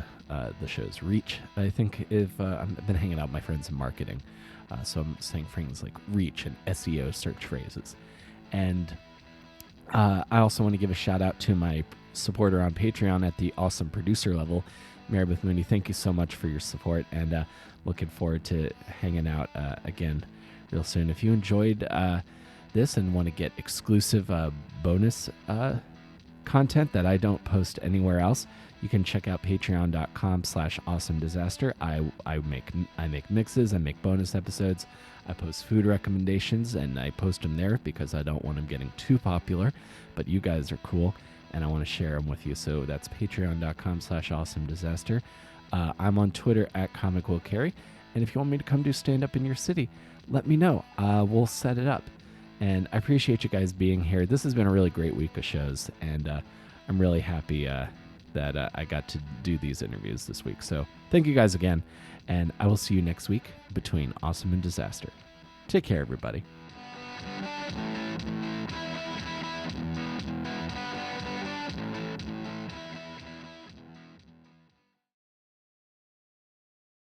Speaker 1: reach. I think if I've been hanging out with my friends in marketing, so I'm saying things like reach and SEO search phrases. And I also want to give a shout out to my supporter on Patreon at the awesome producer level, Meredith Mooney. Thank you so much for your support, and looking forward to hanging out again real soon. If you enjoyed this and want to get exclusive bonus content that I don't post anywhere else, you can check out patreon.com/awesomedisaster. I make mixes, I make bonus episodes, I post food recommendations, and I post them there because I don't want them getting too popular, but you guys are cool and I want to share them with you. So that's patreon.com/awesomedisaster. I'm on Twitter at ComicWillCarry, and if you want me to come do stand-up in your city, let me know. We'll set it up. And I appreciate you guys being here. This has been a really great week of shows, and I'm really happy that I got to do these interviews this week. So thank you guys again, and I will see you next week between Awesome and Disaster. Take care, everybody.